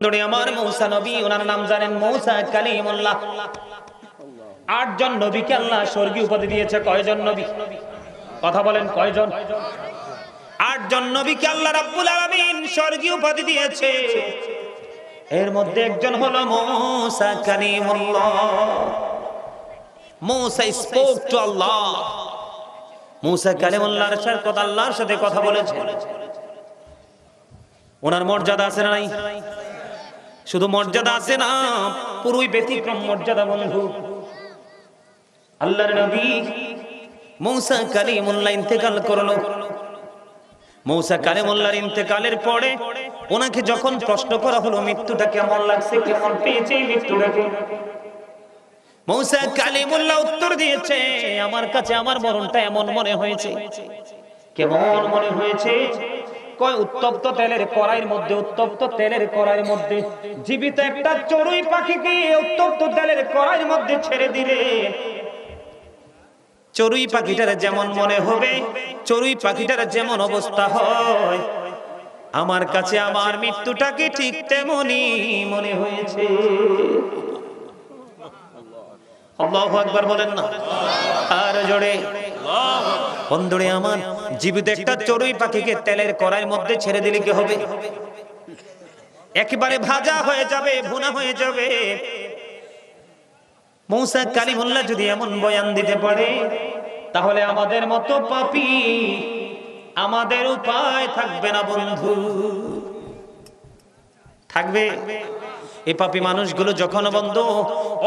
বন্ধুরে আমার মূসা নবী, ওনার নাম জানেন মূসা কালিমুল্লাহ। 8 জন নবীকে আল্লাহ স্বর্গীয় উপাধি দিয়েছে। কয়জন নবী? কথা বলেন, কয়জন? 8 জন নবীকে আল্লাহ রাব্বুল আলামিন স্বর্গীয় উপাধি দিয়েছে। এর মধ্যে একজন হলো মূসা কালিমুল্লাহ। মূসা স্পোক টু আল্লাহ। মূসা কালিমুল্লাহর সাথে কথা, আল্লাহর সাথে কথা বলেছেন। ওনার মর্যাদা আছে না নাই? শুধু মর্যাদা আছে না, পুরোই ব্যতিক্রম মর্যাদা। বন্ধু, আল্লাহর নবী মূসা কালিমুল্লাহ ইন্তেকাল করলো। মূসা কালিমুল্লাহর ইন্তেকালের পরে ওনাকে যখন প্রশ্ন করা হলো মৃত্যুটা কেমন লাগছে, কেমন পেয়েছে মৃত্যুটাকে, মূসা কালিমুল্লাহ উত্তর দিয়েছে, আমার কাছে আমার মরণটা এমন মনে হয়েছে। কেমন মনে হয়েছে? কয় উত্তপ্ত তেলের কড়াইয়ের মধ্যে, উত্তপ্ত তেলের কড়াইয়ের মধ্যে জীবিত একটা চড়ুই পাখিকে উত্তপ্ত তেলের কড়াইয়ের মধ্যে ছেড়ে দিলে চড়ুই পাখিটার যেমন মনে হবে, চড়ুই পাখিটার যেমন অবস্থা হয়, আমার কাছে আমার মৃত্যুটাকে ঠিক তেমনই মনে হয়েছে। আল্লাহু আকবার বলেন না আর জোরে। বন্ধুরে আমার, জীবিত একটা চড়ুই পাখিকে তেলের কড়াইয়ের মধ্যে ছেড়ে দিলে কি হবে? একেবারে ভাজা হয়ে যাবে, ভুনা হয়ে যাবে। মূসা কালিমুল্লাহ যদি এমন বয়ান দিতে পারে, তাহলে আমাদের মতো পাপী আমাদের উপায় থাকবে না বন্ধু। থাকবে? এই পাপী মানুষগুলো যখন বন্ধু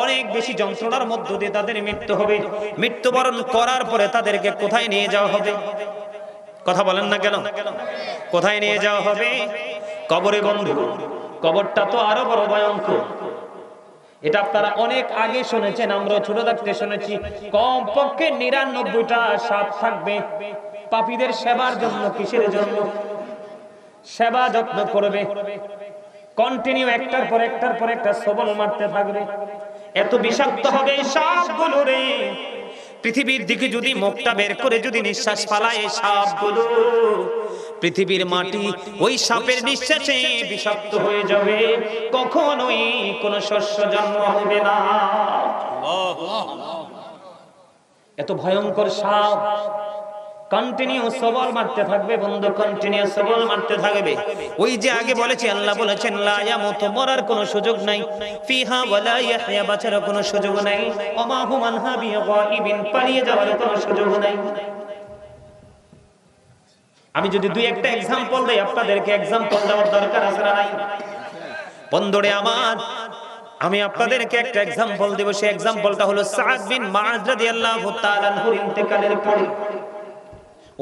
অনেক বেশি যন্ত্রণার মধ্য দিয়ে তাদের মৃত্যু হবে, মৃত্যুবরণ করার পরে তাদেরকে কোথায় নিয়ে যাওয়া হবে? কথা বলেন না কেন? কোথায় নিয়ে যাওয়া হবে? কবরে বন্ধু। কবরটা তো আরো বড় ভয়ঙ্কর। এটা আপনারা অনেক আগে শুনেছেন, আমরা ছোট থাকতে শুনেছি। কমপক্ষে 99টা সাপ থাকবে পাপীদের সেবার জন্য। কিসের জন্য? সেবা যত্ন করবে, কন্টিনিউ একটার পর একটা সবল মারতে থাকবে। এত বিষাক্ত হবে সাপগুলো রে, পৃথিবীর দিকে যদি মুখটা বের করে যদি নিঃশ্বাস ফালায় সাপগুলো, পৃথিবীর মাটি ওই সাপের নিঃশ্বাসে বিষাক্ত হয়ে যাবে, কখনোই কোনো শস্য জন্ম হবে না। এত ভয়ঙ্কর সাপ কন্টিনিউ সবল মারতে থাকবে বন্ধু, কন্টিনিউ সবল মারতে থাকবে। ওই যে আগে বলেছি, আল্লাহ বলেছেন লা ইয়ামুতু, মরার কোনো সুযোগ নাই, ফিহা ওয়ালা ইয়াহইয়া, বাঁচার কোনো সুযোগ নাই, ওমা হুম আনহা বিগাইবিন, পালিয়ে যাওয়ার কোনো সুযোগ নাই। আমি যদি দুই একটা एग्जांपल দেই, আপনাদেরকে एग्जांपल দেওয়ার দরকার আছে না নাই? বন্ধুরে আমার, আমি আপনাদেরকে একটা एग्जांपल দেব। সেই एग्जांपलটা হলো সাদ বিন মুআয রাদিয়াল্লাহু তাআলা আনহুর ইন্তেকালের পরে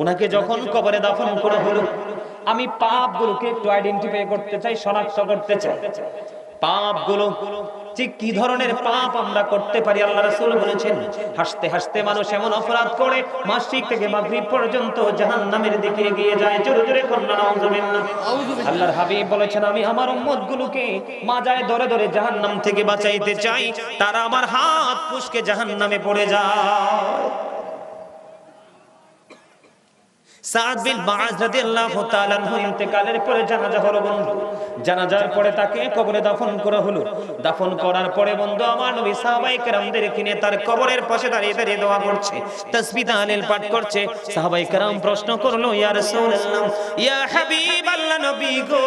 ওনাকে যখন কবরে দাফন করা হলো, আমি পাপগুলোকে একটু আইডেন্টিফাই করতে চাই, শনাক্ত করতে চাই। পাপগুলো ঠিক কি ধরনের পাপ আমরা করতে পারি। আল্লাহ রাসূল বলেছেন, হাসতে হাসতে মানুষ এমন অপরাধ করে মাসরিক থেকে মাগরিব পর্যন্ত জাহান্নামের দিকে এগিয়ে যায়। জোরে জোরে কন্যা নাউযুবিল্লাহ। আল্লাহর হাবিব বলেছেন, আমি আমার উম্মতগুলোকে মাজায় ধরে ধরে জাহান্নাম থেকে বাঁচাইতে চাই, তারা আমার হাত পুশকে জাহান্নামে পড়ে যায়। সাদ বিন মুআয রাদিয়াল্লাহু তাআলা আনহু ইন্তেকালের পরে জানাজা হলো বন্ধু। জানাজার পরে তাকে কবরে দাফন করা হলো। দাফন করার পরে বন্ধু আমার নবী সাহাবায়ে কেরামদের কিনে তার কবরের পাশে দাঁড়িয়ে দাঁড়িয়ে দোয়া করছে, তাসবিহ তাহলিল পাঠ করছে। সাহাবায়ে কেরাম প্রশ্ন করলো, ইয়া রাসূলুল্লাহ, ইয়া হাবিবাল্লাহ, নবী গো,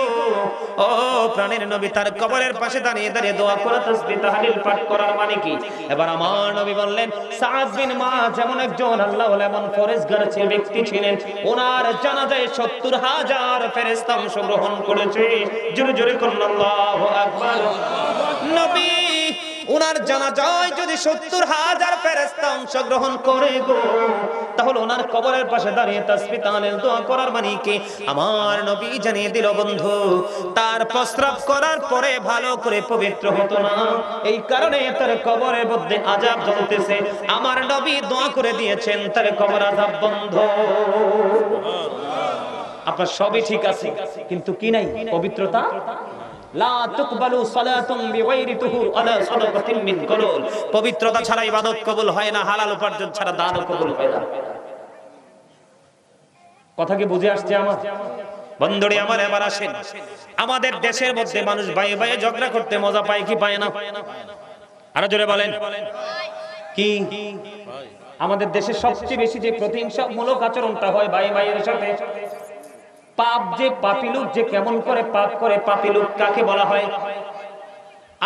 ও প্রাণের নবী, তার কবরের পাশে দাঁড়িয়ে দাঁড়িয়ে দোয়া করা, তাসবিহ তাহলিল পাঠ করার মানে কি? এবার আমার নবী বললেন, সাদ বিন মুআয যেমন একজন আল্লাহ ওয়া এমন ফরেজগার ব্যক্তি ছিলেন, ওনার জানাজায় ৭০,০০০ ফেরেশতা অংশগ্রহণ করেছে। জোরে জোরে করুন আল্লাহু আকবার। নবী ওনার জানাজায় যদি ৭০,০০০ ফেরেশতা অংশগ্রহণ করে গো, তাহলে ওনার কবরের পাশে দাঁড়িয়ে তাসবিহ তাহলিল দোয়া করার মানে কি? আমার নবী জানিয়ে দিল বন্ধু, তার প্রস্রাব করার পরে ভালো করে পবিত্র হতো না, এই কারণে তার কবরের মধ্যে আযাব জ্বলতেছে। আমার নবী দোয়া করে দিয়েছেন তার কবর আযাব বন্ধ। আপনার সবই ঠিক আছে, কিন্তু কি নাই? পবিত্রতা। লা তুকবালু সালাতুন বিগাইরি তুহুর আলা সাদাকাতিন মিন কলুল, পবিত্রতা ছাড়া ইবাদত কবুল হয় না, হালাল উপার্জন ছাড়া দানও কবুল হয় না। কথা কি বুঝে আসছে আমার? বন্ধুরে আমার, এবার আসেন, আমাদের দেশের মধ্যে মানুষ ভাইয়ে ভাইয়ে ঝগড়া করতে মজা পায় কি পায় না? আরো জোরে বলেন কি? আমাদের দেশে সবচেয়ে বেশি যে প্রতিহিংসামূলক আচরণটা হয় ভাই ভাইয়ের সাথে, পাপ যে পাপী লোক যে কেমন করে পাপ করে, পাপী লোক কাকে বলা হয়?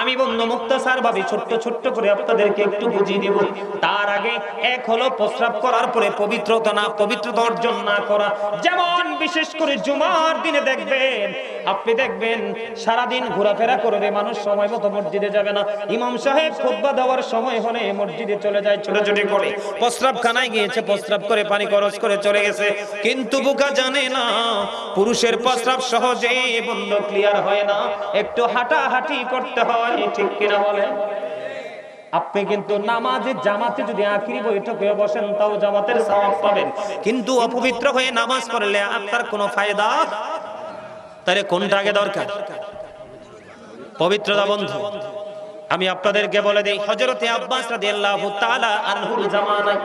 আমি বন্ধু মুক্তাসার ভাবে ছোট্ট ছোট্ট করে আপনাদেরকে একটু বুঝিয়ে দেব। তার আগে এক হলো প্রস্রাব করার পরে পবিত্রতা না, পবিত্রতা অর্জন না করা। যেমন বিশেষ করে জুমার দিনে দেখবেন, আপনি দেখবেন সারাদিন ঘোরাফেরা করবে মানুষ, সময় মতো মসজিদে যাবে না। ইমাম সাহেব খুতবা দেওয়ার সময় হলে মসজিদে চলে যায় ছোটাছুটি করে, প্রস্রাবখানায় গিয়েছে, প্রস্রাব করে পানি খরচ করে চলে গেছে। কিন্তু বোকা জানে না পুরুষের প্রস্রাব সহজে বন্ধ ক্লিয়ার হয় না, একটু হাঁটাহাঁটি করতে হয়, ঠিক কিনা বলেন? আপনি কিন্তু নামাজে জামাতে যদি আখিরি বৈঠকে বসেন তাও জামাতের সওয়াব পাবেন, কিন্তু অপবিত্র হয়ে নামাজ পড়লে আপনার কোনো ফায়দা। তাহলে কোনটা আগে দরকার? পবিত্রতা বন্ধু। আমি আপনাদেরকে বলে দেই, হযরতে আব্বাস রাদিয়াল্লাহু তাআলা আনহুর জামানায়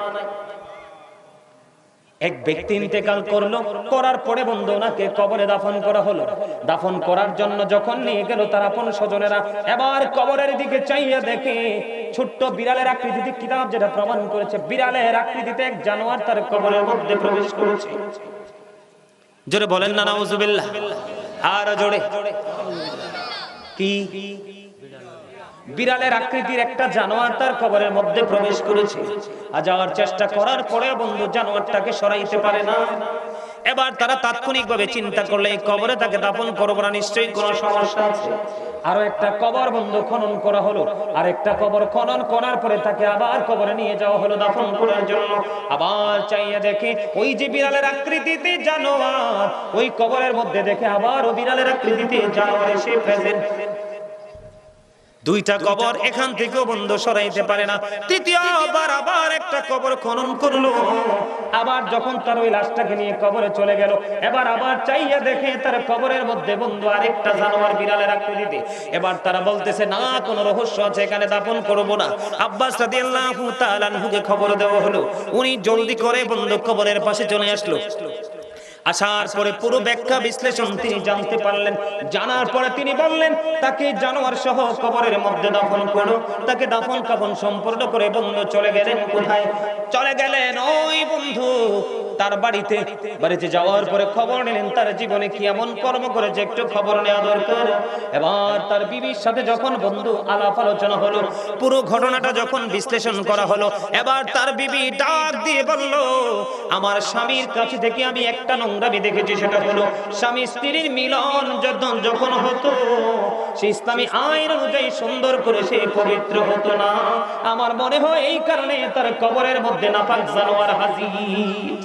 এক ব্যক্তি ইন্তেকাল করলো, করার পরে বন্ধু ওনাকে কবরে দাফন করা হলো। দাফন করার জন্য যখন নিয়ে গেল তার আপন স্বজনেরা, এবার কবরের দিকে চাইয়া দেখে ছোট্ট বিড়ালের আকৃতিতে, কিতাব যেটা প্রমাণ করেছে বিড়ালের আকৃতিতে এক জানোয়ার তার কবরের মধ্যে প্রবেশ করেছে। জোরে বলেন না নাউজুবিল্লাহ। আর জোরে কি? বিড়ালের আকৃতির একটা জানোয়ার তার কবরের মধ্যে প্রবেশ করেছে। আর যাওয়ার চেষ্টা করার পরে বন্ধু জানোয়ারটাকে সরাইতে পারে না। এবার তারা তাৎক্ষণিকভাবে চিন্তা করলে এই কবরে তাকে দাফন করব না, নিশ্চয়ই কোনো সমস্যা আছে। আরো একটা কবর বন্ধু খনন করা হলো, আর একটা কবর খনন করার পরে তাকে আবার কবরে নিয়ে যাওয়া হলো দাফন করার জন্য। আবার চাইয়া দেখে ওই যে বিড়ালের আকৃতিতে জানোয়ার, ওই কবরের মধ্যে দেখে আবার ও বিড়ালের আকৃতিতে জানোয়ার এসে প্রেজেন্ট। দুইটা কবর এখান থেকেও বন্ধু সরাইতে পারে না। তৃতীয়বার আবার একটা কবর খনন করলো। আবার যখন তার ওই লাশটাকে নিয়ে কবরে চলে গেল, এবার আবার চাইয়া দেখে তার কবরের মধ্যে বন্ধু আরেকটা জানোয়ার বিড়ালের আকৃতিতে। এবার তারা বলতেছে না, কোনো রহস্য আছে, এখানে দাফন করব না। আব্বাস রাদিয়াল্লাহু তাআলা আনহুকে খবর দেওয়া হলো। উনি জলদি করে বন্ধু কবরের পাশে চলে আসলো। আসার পরে পুরো ব্যাখ্যা বিশ্লেষণ তিনি জানতে পারলেন। জানার পরে তিনি বললেন তাকে জানোয়ার সহ কবরের মধ্যে দাফন করো। তাকে দাফন কাফন সম্পূর্ণ করে বন্ধু চলে গেলেন কোথায়? চলে গেলেন ওই বন্ধু তার বাড়িতে। বাড়িতে যাওয়ার পরে খবর নিলেন তার জীবনে কি এমন কর্ম করেছে, একটু খবর নেওয়া দরকার। এবার তার বিবির সাথে যখন বন্ধু আলাপ আলোচনা হলো, পুরো ঘটনাটা যখন বিশ্লেষণ করা হলো, এবার তার বিবি ডাক দিয়ে বলল, আমার স্বামীর কাছে থেকে আমি একটা নোংরামি দেখেছি, সেটা হলো স্বামী স্ত্রীর মিলন যখন হতো সে ইসলামী আইন অনুযায়ী সুন্দর করে সে পবিত্র হতো না। আমার মনে হয় এই কারণে তার কবরের মধ্যে নাপাক জানোয়ার হাজির।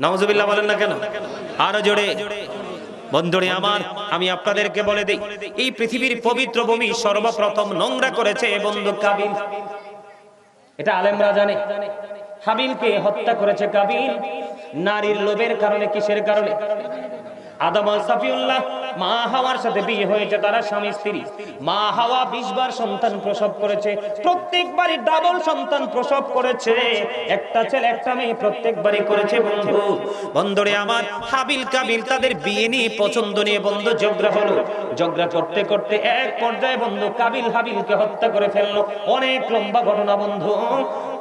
নাউজুবিল্লাহ বলেন না কেন? আরো জোরে বন্ধুরে আমার, আমি আপনাদেরকে বলে দেই, এই পৃথিবীর পবিত্র ভূমি সর্বপ্রথম নোংরা করেছে বন্ধু কাবিল। এটা আলেমরা জানে। হাবিলকে হত্যা করেছে কাবিল নারীর লোভের কারণে। কিসের কারণে? আদম আর সাফিউল্লাহ মা হাওয়ার সাথে বিয়ে হয়েছে, তারা স্বামী স্ত্রী। মা হাওয়া 20 বার সন্তান প্রসব করেছে, প্রত্যেকবারই ডাবল সন্তান প্রসব করেছে, একটা ছেলে একটা মেয়ে প্রত্যেকবারই করেছে বন্ধু। বন্ধুরে আমার, হাবিল কাবিল তাদের বিয়ে নিয়ে পছন্দ নিয়ে বন্ধু ঝগড়া হলো। ঝগড়া করতে করতে এক পর্যায়ে বন্ধু কাবিল হাবিলকে হত্যা করে ফেললো। অনেক লম্বা ঘটনা বন্ধু।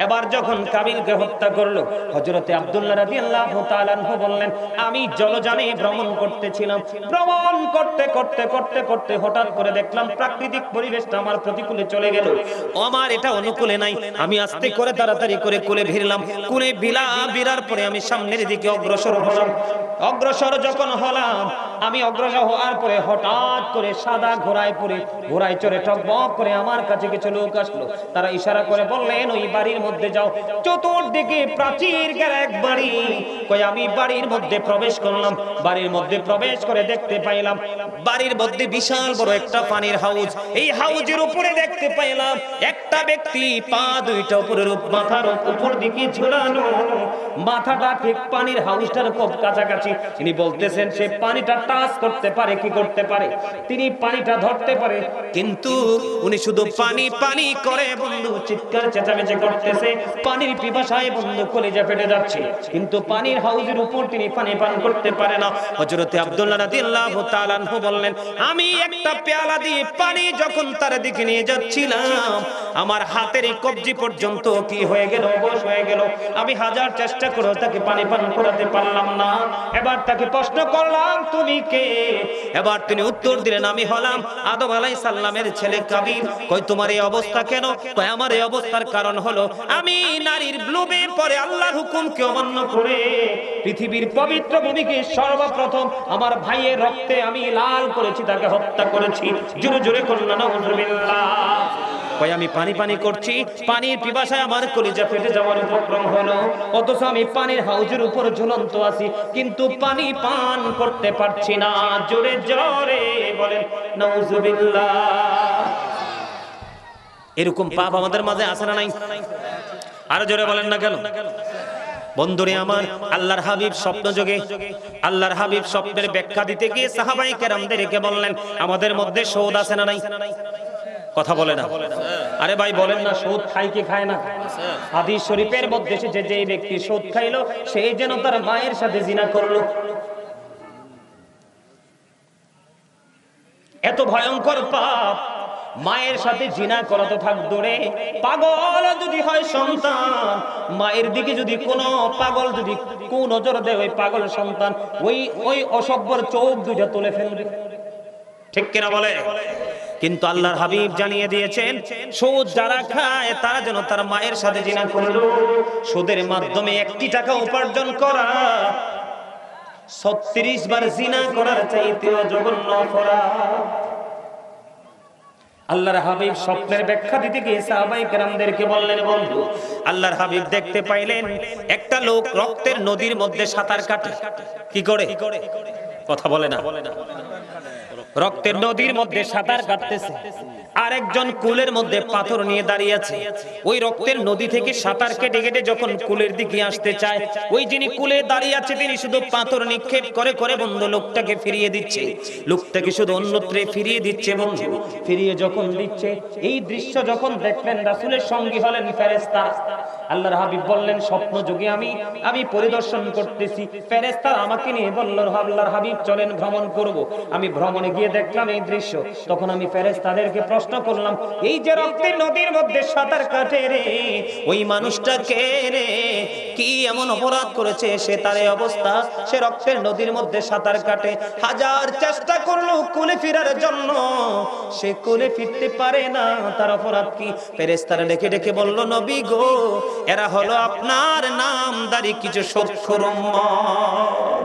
এবার যখন কাবিলকে হত্যা করলো, হযরতে আব্দুল্লাহ রাদিয়াল্লাহু তাআলা আনহু বললেন, আমি জলযানে ভ্রমণ করতেছিলাম। ভ্রমণ করতে করতে করতে করতে হঠাৎ করে দেখলাম প্রাকৃতিক পরিবেশটা আমার প্রতিকূলে চলে গেল। আমার এটা অনুকূলে নাই। আমি আস্তে করে তাড়াতাড়ি করে কোলে ভিড়লাম। কোলে ভিড়ার পরে আমি সামনের দিকে অগ্রসর হলাম। অগ্রসর যখন হলাম, আমি অগ্রসর হওয়ার পরে হঠাৎ করে সাদা ঘোড়ায় চড়ে টকবক করে আমার কাছে কিছু লোক আসলো। তারা ইশারা করে বললেন, ওই বাড়ির মধ্যে যাও। চতুর্দিকে প্রাচীর ঘেরা এক বাড়ি। কই আমি বাড়ির মধ্যে প্রবেশ করলাম। বাড়ির মধ্যে প্রবেশ করে দেখতে পাইলাম বাড়ির মধ্যে বিশাল বড় একটা পানির হাউজ। এই হাউজের উপরে দেখতে পাইলাম একটা একটা ব্যক্তি পা দুইটা উপরের মাথার উপর দিকে ঝুলানো, মাথাটা ঠিক পানির হাউসটার খুব কাছাকাছি। তিনি বলতেছেন সে পানিটা টাচ করতে পারে, কি করতে পারে, তিনি পানিটা ধরতে পারে, কিন্তু উনি শুধু পানি পানি করে বন্ধু, চিৎকার চেঁচামেচি করতেছে, পানির পিপাসায় বন্ধু কলিজা ফেটে যাচ্ছে, কিন্তু পানির হাউজের উপর তিনি পানি পান করতে পারে না। হযরতে আব্দুল্লাহ রাদিয়াল্লাহু তাআলা আনহু বললেন, আমি একটা পেয়ালা দিয়ে পানি যখন তার দিকে নিয়ে যাচ্ছিলাম, আমার হাতের এই কবজি পর্যন্ত কি হয়ে গেল, অবশ হয়ে গেল। আমি হাজার চেষ্টা করেও তাকে পানি পান করাতে পারলাম না। এবার তাকে প্রশ্ন করলাম, তুমি কে? এবার তিনি উত্তর দিলেন, আমি হলাম আদম আলাইহিস সালামের ছেলে কাবিল। কই তোমার এই অবস্থা কেন? কই আমার এই অবস্থার কারণ হলো আমি নারীর লোভে পড়ে আল্লাহর হুকুমকে অমান্য করে পৃথিবীর পবিত্র ভূমিকে সর্বপ্রথম আমার ভাইয়ের রক্তে আমি লাল করেছি, তাকে হত্যা করেছি। জোরে জোরে করুন নাউযুবিল্লাহ। কই আমি পানি পানি করছি, পানির পিপাসায় আমার কলিজা ফেটে যাওয়ার উপক্রম হলো, অথচ আমি পানির হাউজের উপর ঝুলন্ত আছি, কিন্তু পানি পান করতে পারছি না। জোরে জোরে বলেন নাউযুবিল্লাহ। এরকম পাপ আমাদের মাঝে আছে না নাই? আরো জোরে বলেন না কেন? বন্ধুরে আমার, আল্লাহর হাবিব স্বপ্ন যোগে, আল্লাহর হাবিব স্বপ্নের ব্যাখ্যা দিতে গিয়ে সাহাবায়ে কেরামদেরকে বললেন, আমাদের মধ্যে সুদ আছে না নাই? কথা বলে না। আরে ভাই বলেন না, সুদ খায় কি খায় না? হাদিস শরীফের মধ্যে এসেছে যে ব্যক্তি সুদ খাইলো সেই যেন তার মায়ের সাথে জিনা করলো। এত ভয়ঙ্কর পাপ, মায়ের সাথে জিনা করা তো থাক দূরে, পাগল যদি হয় সন্তান, মায়ের দিকে যদি কোনো পাগল যদি কুনজর দেয়, ওই পাগল সন্তান ওই অসভ্যর চোখ দুইটা তুলে ফেলবে, ঠিক কিনা বলে? কিন্তু আল্লাহর হাবিব জানিয়ে দিয়েছেন, সুদ যারা খায় তারা যেন তার মায়ের সাথে জিনা করলো। সুদের মাধ্যমে 1 টাকা উপার্জন করা 36 বার জিনা করার চাইতেও জঘন্য অপরাধ। আল্লাহর হাবিব স্বপ্নের ব্যাখ্যা দিতে গিয়ে সাহাবায়ে কেরামদেরকে বললেন, বন্ধু আল্লাহর হাবিব দেখতে পাইলেন একটা লোক রক্তের নদীর মধ্যে সাঁতার কাটে। কি করে? কথা বলে না। রক্তের নদীর মধ্যে সাঁতার কাটতেছে, আরেকজন কুলের মধ্যে পাথর নিয়ে দাঁড়িয়ে আছে। ওই রক্তের নদী থেকে সাঁতার কেটে কেটে যখন কুলের দিকে আসতে চায়, ওই যিনি কুলে দাঁড়িয়ে আছে তিনি শুধু পাথর নিক্ষেপ করে করে বন্ধু লোকটাকে ফিরিয়ে দিচ্ছে, লোকটাকে শুধু অন্যত্রে ফিরিয়ে দিচ্ছে। বন্ধু ফিরিয়ে যখন দিচ্ছে, এই দৃশ্য যখন দেখলেন, রাসূলের সঙ্গী হলেন ফেরেশতা। আল্লাহর হাবিব বললেন, স্বপ্ন যোগে আমি পরিদর্শন করতেছি, ফেরেশতা আমাকে নিয়ে বলল, আল্লাহর হাবিব চলেন ভ্রমণ করব। আমি ভ্রমণে গিয়ে দেখলাম এই দৃশ্য। তখন আমি ফেরেশতাদেরকে প্রশ্ন করলাম, এই যে রক্তের নদীর মধ্যে সাঁতার কাটে রে, ওই মানুষটা কে রে? কি এমন অপরাধ করেছে সে তার এই অবস্থা? সে রক্তের নদীর মধ্যে সাঁতার কাটে, হাজার চেষ্টা করলো কুলে ফেরার জন্য, সে কুলে ফিরতে পারে না, তার অপরাধ কি? ফেরেশতারা ডেকে ডেকে বলল, নবী গো, এরা হলো আপনার নামদারি কিছু সৎখর উম্মত।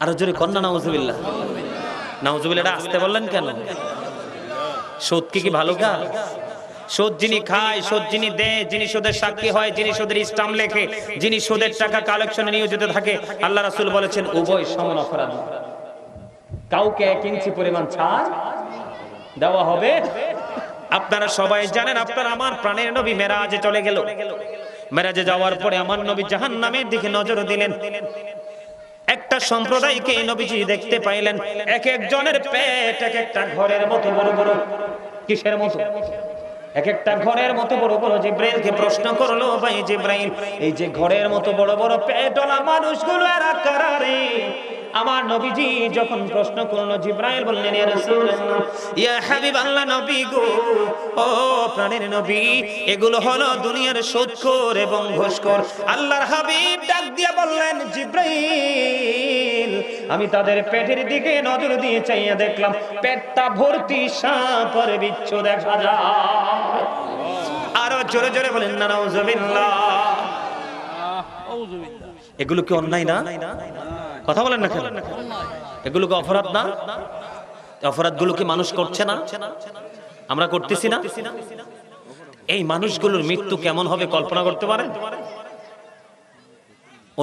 আরো জোরে কন্যা নাউযুবিল্লাহ। নাউযুবিল্লাহ আসতে বললেন কেন? সুদ কি ভালো কাজ? সুদ যিনি খায়, সুদ যিনি দেয়, যিনি সুদের সাক্ষী হয়, যিনি সুদের স্টাম্প লেখে, যিনি সুদের টাকা কালেকশনে নিয়োজিত থাকে, আল্লাহ রাসূল বলেছেন উভয় সমান অপরাধী। কাউকে 1 ইঞ্চি পরিমাণ ছাড় দেওয়া হবে। আপনারা সবাই জানেন, আপনারা আমার প্রাণের নবী মেরাজে চলে গেল। মেরাজে যাওয়ার পরে আমার নবী জাহান্নামের দিকে নজর দিলেন। একটা সম্প্রদায়কে নবীজি দেখতে পাইলেন, এক একজনের পেট এক একটা ঘরের মতো বড় বড়। কিসের মতো? এক একটা ঘরের মতো বড় বড়। জিব্রাইলকে প্রশ্ন করলো, ভাই জিব্রাইল, এই যে ঘরের মতো বড় বড় পেটওয়ালা মানুষগুলো এরা কারা রে? আমার নবীজি যখন প্রশ্ন করলো, জিব্রাইল বললেন, ইয়া রাসূলুল্লাহ, ইয়া হাবিবাল্লাহ, নবী গো, ও প্রাণের নবী, এগুলো হলো দুনিয়ার সুদখোর এবং ঘুষখোর। আল্লাহর হাবিব ডাক দিয়ে বললেন, জিব্রাইল, আমি তাদের পেটের দিকে নজর দিয়ে চাইয়া দেখলাম, পেটটা ভর্তি সাপ আর বিচ্ছু দেখা যায়। আরো জোরে জোরে বলেন না নাউযুবিল্লাহ। এগুলো কি অন্যায় না? কথা বলেন না কেন? এগুলো কি অপরাধ না? অপরাধগুলো কি মানুষ করছে না? আমরা করতেছি না? এই মানুষগুলোর মৃত্যু কেমন হবে কল্পনা করতে পারেন?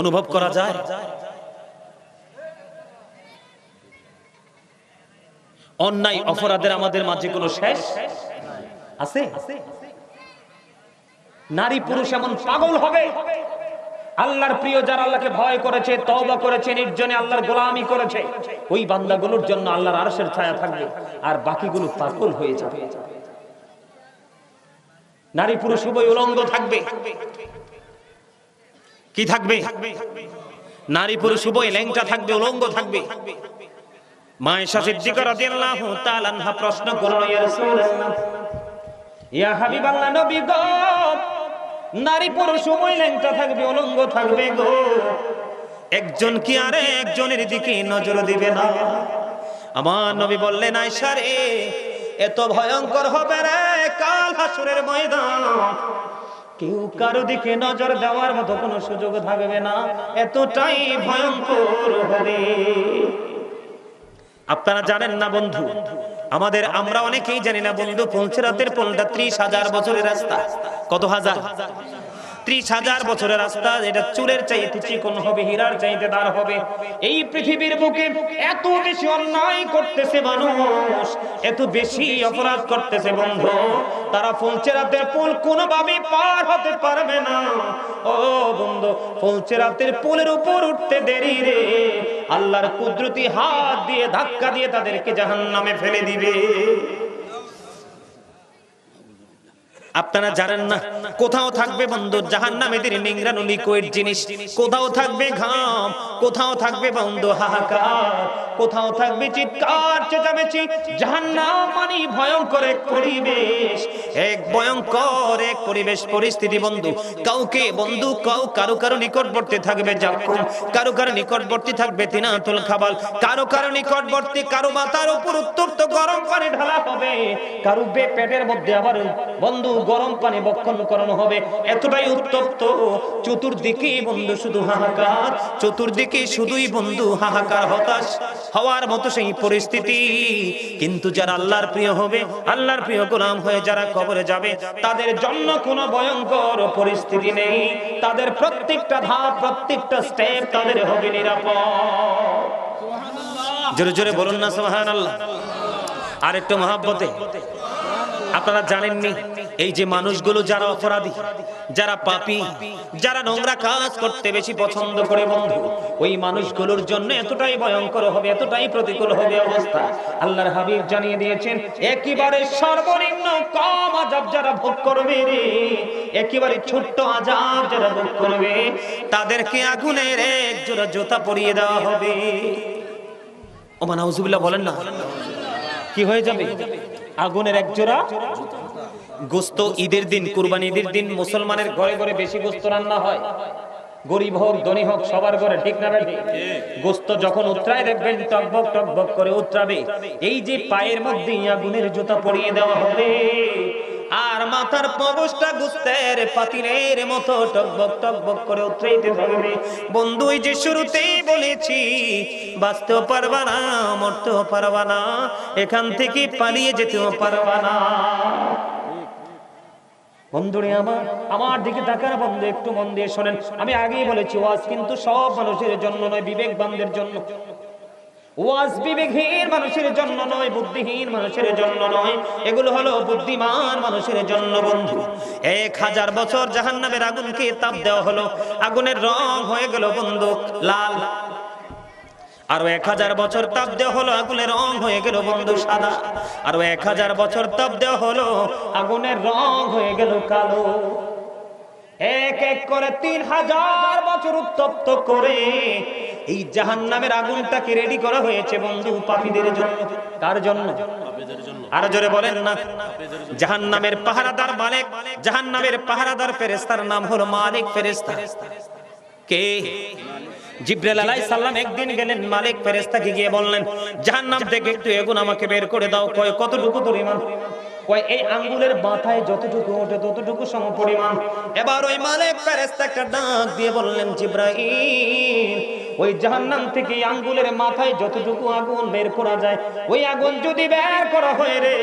অনুভব করা যায়? অন্যায় অপরাধের আমাদের মাঝে কোনো শেষ আছে? নারী পুরুষ এমন পাগল হবে, আল্লাহর প্রিয় যারা আল্লাহকে ভয় করেছে, তওবা করেছে, নির্জনে আল্লাহর গোলামি করেছে, ওই বান্দাগুলোর জন্য আল্লাহর আরশের ছায়া থাকবে, আর বাকিগুলো পাগল হয়ে যাবে। নারী পুরুষ উভয় উলঙ্গ থাকবে। কি থাকবে? নারী পুরুষ উভয় ল্যাংটা থাকবে, উলঙ্গ থাকবে। মা আয়েশা সিদ্দিকা রাদিয়াল্লাহু তাআলা আনহা প্রশ্ন করলেন, ইয়া রাসূলুল্লাহ, ইয়া হাবিবাল্লাহ, নবী গো, নারী পুরুষ উভয় ল্যাংটা থাকবে, উলঙ্গ থাকবে গো, একজন কি আরে একজনের দিকে নজর দিবে না? আমার নবী বললেন, আয়েশা রে, এত ভয়ঙ্কর হবে রে কাল হাসরের ময়দান, কেউ কারো দিকে নজর দেওয়ার মতো কোনো সুযোগ থাকবে না, এতটাই ভয়ঙ্কর হবে। আপনারা জানেন না বন্ধু, আমরা অনেকেই জানি না বন্ধু, পুলসিরাতের পোলটা 30,000 বছরের রাস্তা। কত হাজার? 30,000 বছরের রাস্তা। এটা চুলের চাইতে চিকন হবে, হীরার চাইতে দার হবে। এই পৃথিবীর বুকে এত বেশি অন্যায় করতেছে মানুষ, এত বেশি অপরাধ করতেছে বন্ধু, তারা ফুলসিরাতের পুল কোনোভাবেই পার হতে পারবে না। ও বন্ধু, ফুলসিরাতের পুলের উপর উঠতে দেরি রে, আল্লাহর কুদরতি হাত দিয়ে ধাক্কা দিয়ে তাদেরকে জাহান্নামে ফেলে দিবে। আপনারা জানেন না, কোথাও থাকবে বন্ধু জাহান্নামীদের নিংড়ানো লিকুইড জিনিস, কোথাও থাকবে ঘাম, কোথাও থাকবে বন্ধু হাহাকার, কোথাও থাকবে চিৎকার চেঁচামেচি। জাহান্নাম মানে ভয়ঙ্কর এক পরিবেশ, এক ভয়ঙ্কর এক পরিবেশ পরিস্থিতি বন্ধু। কাউকে বন্ধু কারো নিকটবর্তী থাকবে জাকুম, কারো নিকটবর্তী থাকবে তিনাতুল খাবাল, কারো নিকটবর্তী কারো মাথার উপর উত্তপ্ত গরম পানি ঢালা হবে, কারো পেটের মধ্যে আবার বন্ধু গরম পানি বক্ষণ করানো হবে, এতটাই উত্তপ্ত। চতুর্দিকে বন্ধু শুধু হাহাকার, চতুর্দিকে শুধুই বন্ধু হাহাকার, হতাশ হওয়ার মতো সেই পরিস্থিতি। কিন্তু যারা আল্লাহর প্রিয় হবে, আল্লাহর প্রিয় গোলাম হয়ে যারা কবরে যাবে, তাদের জন্য কোনো ভয়ঙ্কর পরিস্থিতি নেই। তাদের প্রত্যেকটা ধাপ, প্রত্যেকটা স্টেপ তাদের হবে নিরাপদ। জোরে জোরে বলুন না সুবহানাল্লাহ। আর একটু মহব্বতে। আপনারা জানেননি, এই যে মানুষগুলো যারা অপরাধী, যারা পাপী, যারা নোংরা কাজ করতে বেশি পছন্দ করে বন্ধু, ওই মানুষগুলোর জন্য এতটাই ভয়ঙ্কর হবে, এতটাই প্রতিকূল হবে অবস্থা। আল্লাহর হাবিব জানিয়ে দিয়েছেন, একেবারে সর্বনিম্ন কম আযাব যারা ভোগ করবে রে, একেবারে ছোট্ট আযাব যারা ভোগ করবে, তাদেরকে আগুনের এক জোড়া জুতা পরিয়ে দেওয়া হবে। ওমা নাউজুবিল্লাহ বলেন না, কি হয়ে যাবে? আগুনের এক জোড়া গোস্ত। ঈদের দিন, কুরবানি ঈদের দিন মুসলমানের ঘরে ঘরে বেশি গোস্ত রান্না হয়, গরিব হোক ধনী হোক সবার ঘরে, ঠিক না বেঠিক? গোস্ত যখন উতরায় দেখবেন টকবক টকবক করে উতরাবে, এই যে পায়ের মধ্যে আগুনের জুতা পরিয়ে দেওয়া হবে, আর মাথার পবসটা গোস্তের পাতিলের মতো টকবক টকবক করে উতরাইতে থাকবে। বন্ধু, এই যে শুরুতেই বলেছি, বাঁচতেও পারবা না, মরতেও পারবা না, এখান থেকে পালিয়ে যেতেও পারবা না। বন্ধুরে আমার দিকে তাকান বন্ধু, একটু মন দিয়ে শোনেন। আমি আগেই বলেছি, ওয়াজ কিন্তু সব মানুষের জন্য নয়, বিবেকবানদের জন্য। ওয়াজ বিবেকহীন মানুষের জন্য নয়, বুদ্ধিহীন মানুষের জন্য নয়, এগুলো হলো বুদ্ধিমান মানুষের জন্য বন্ধু। 1000 বছর জাহান্নামের আগুনকে তাপ দেওয়া হলো, আগুনের রং হয়ে গেল বন্ধু লাল। আরো 1000 বছর তাপ দেওয়া হলো, আগুনের রং হয়ে গেল বন্ধু সাদা। আরো 1000 বছর তাপ দেওয়া হলো, আগুনের রং হয়ে গেল কালো। এক এক করে 3000 বছর উত্তপ্ত করে এই জাহান্নামের আগুনটাকে রেডি করা হয়েছে বন্ধু পাপীদের জন্য। কার জন্য? আরো জোরে বলেন না। জাহান্নামের পাহারাদার মালিক, জাহান্নামের পাহারাদার ফেরেশতার নাম হলো মালিক ফেরেশতা। কে? জিবরাইল আলাইহিস সালাম একদিন গেলেন মালিক ফেরেশতাকে গিয়ে বললেন, জাহান্নাম থেকে একটু আগুন আমাকে বের করে দাও। কয় কতটুকু পরিমাণ? কয় এই আঙ্গুলের মাথায় যতটুকু ওঠে ততটুকু সমপরিমাণ। এবার ওই মালিক ফেরেশতাকে ডাক দিয়ে বললেন, জিবরাইল ওই জাহান্নাম থেকে আঙ্গুলের মাথায় যতটুকু আগুন বের করা যায়, ওই আগুন যদি বের করা হয় রে,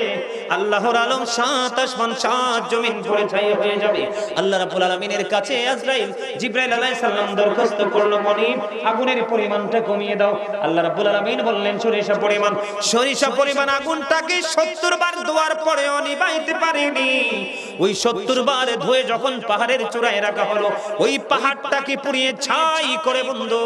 আল্লাহর আলম সাত আসমান সাত জমিন পড়ে ছাই হয়ে যাবে। আল্লাহ রাব্বুল আলামিনের কাছে আজরাইল জিবরাইল আলাইহিস সালাম দরখাস্ত করলো, মনিব আগুনের পরিমাণটা কমিয়ে দাও। আল্লাহ রাব্বুল আলামিন বললেন সরিষা পরিমাণ আগুনটাকে 70 বার ধোয়ার পরেও নিভাইতে পারেনি। ওই 70 বার ধুয়ে যখন পাহাড়ের চূড়ায় রাখা হলো, ওই পাহাড়টাকে পুড়িয়ে ছাই করে বন্ধু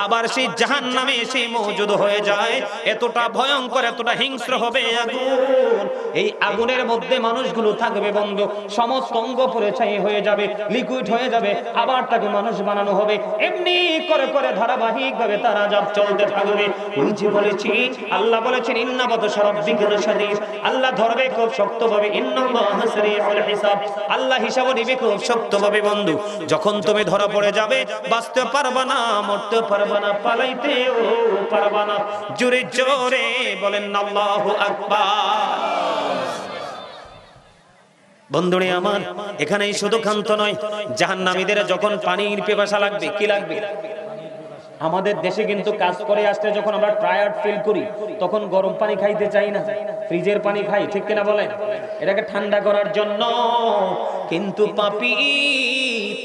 আবার সেই জাহান্নামে এসে মওজুদ হয়ে যায়। এতটা ভয়ঙ্কর, এতটা হিংস্র হবে আগুন। এই আগুনের মধ্যে মানুষগুলো থাকবে বন্ধু, সমস্ত অঙ্গ পুড়ে ছাই হয়ে যাবে, লিকুইড হয়ে যাবে, আবার তাকে মানুষ বানানো হবে। এমনি করে করে ধারাবাহিক ভাবে তার আযাব চলতে থাকবে। ওই যে বলেছি, আল্লাহ বলেছেন ইন্না বাতশা রাব্বিকা লাশাদীদ, আল্লাহ ধরবে খুব শক্তভাবে। ইন্নাল্লাহা সারিউল হিসাব, আল্লাহ হিসাব নিবে খুব শক্তভাবে বন্ধু। যখন তুমি ধরা পড়ে যাবে, বাঁচতে পারবা না, মরতে পারবা না, পালাইতেও পারবা না। জোরে জোরে বলেন আল্লাহু আকবার। বন্ধুরে আমার, এখানেই শুধু ক্ষান্ত নয়, জাহান্নামীদের যখন পানির পিপাসা লাগবে, কি লাগবে? আমাদের দেশে কিন্তু কাজ করে আসতে যখন আমরা টায়ার্ড ফিল করি, তখন গরম পানি খাইতে চাই না, ফ্রিজের পানি খাই, ঠিক কিনা বলেন? এটাকে ঠান্ডা করার জন্য। কিন্তু পাপী,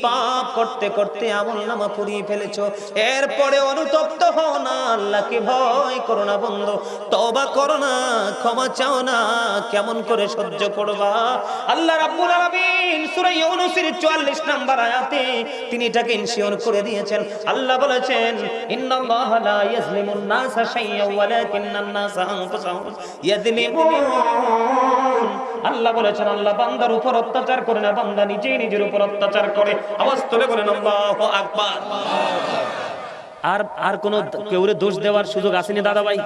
পাপ করতে করতে আমলনামা পুড়িয়ে ফেলেছো, এরপরে অনুতপ্ত হও না, আল্লাহকে ভয় করো না বন্ধু, তওবা করো না, ক্ষমা চাও না, কেমন করে সহ্য করবা? আল্লাহ রাব্বুল আলামিন সূরা ইউনূসের 44 নম্বর আয়াতে তিনি এটাকে ইনশিওর করে দিয়েছেন। আল্লাহ বলেছেন ইন্নাল্লাহা লা ইয়াজলিমুন নাসা শাইয়্যান ওয়ালাকিন্নান নাসা আনফুসাহুম ইয়াজলিমুন। আল্লাহ বলেছেন আল্লাহ বান্দার উপর অত্যাচার করে না, বান্দা নিজেই নিজের উপর অত্যাচার করে। আওয়াজ তুলে বলেন আল্লাহু আকবার। আর কোন কেউরে দোষ দেওয়ার সুযোগ আসেনি দাদা ভাই।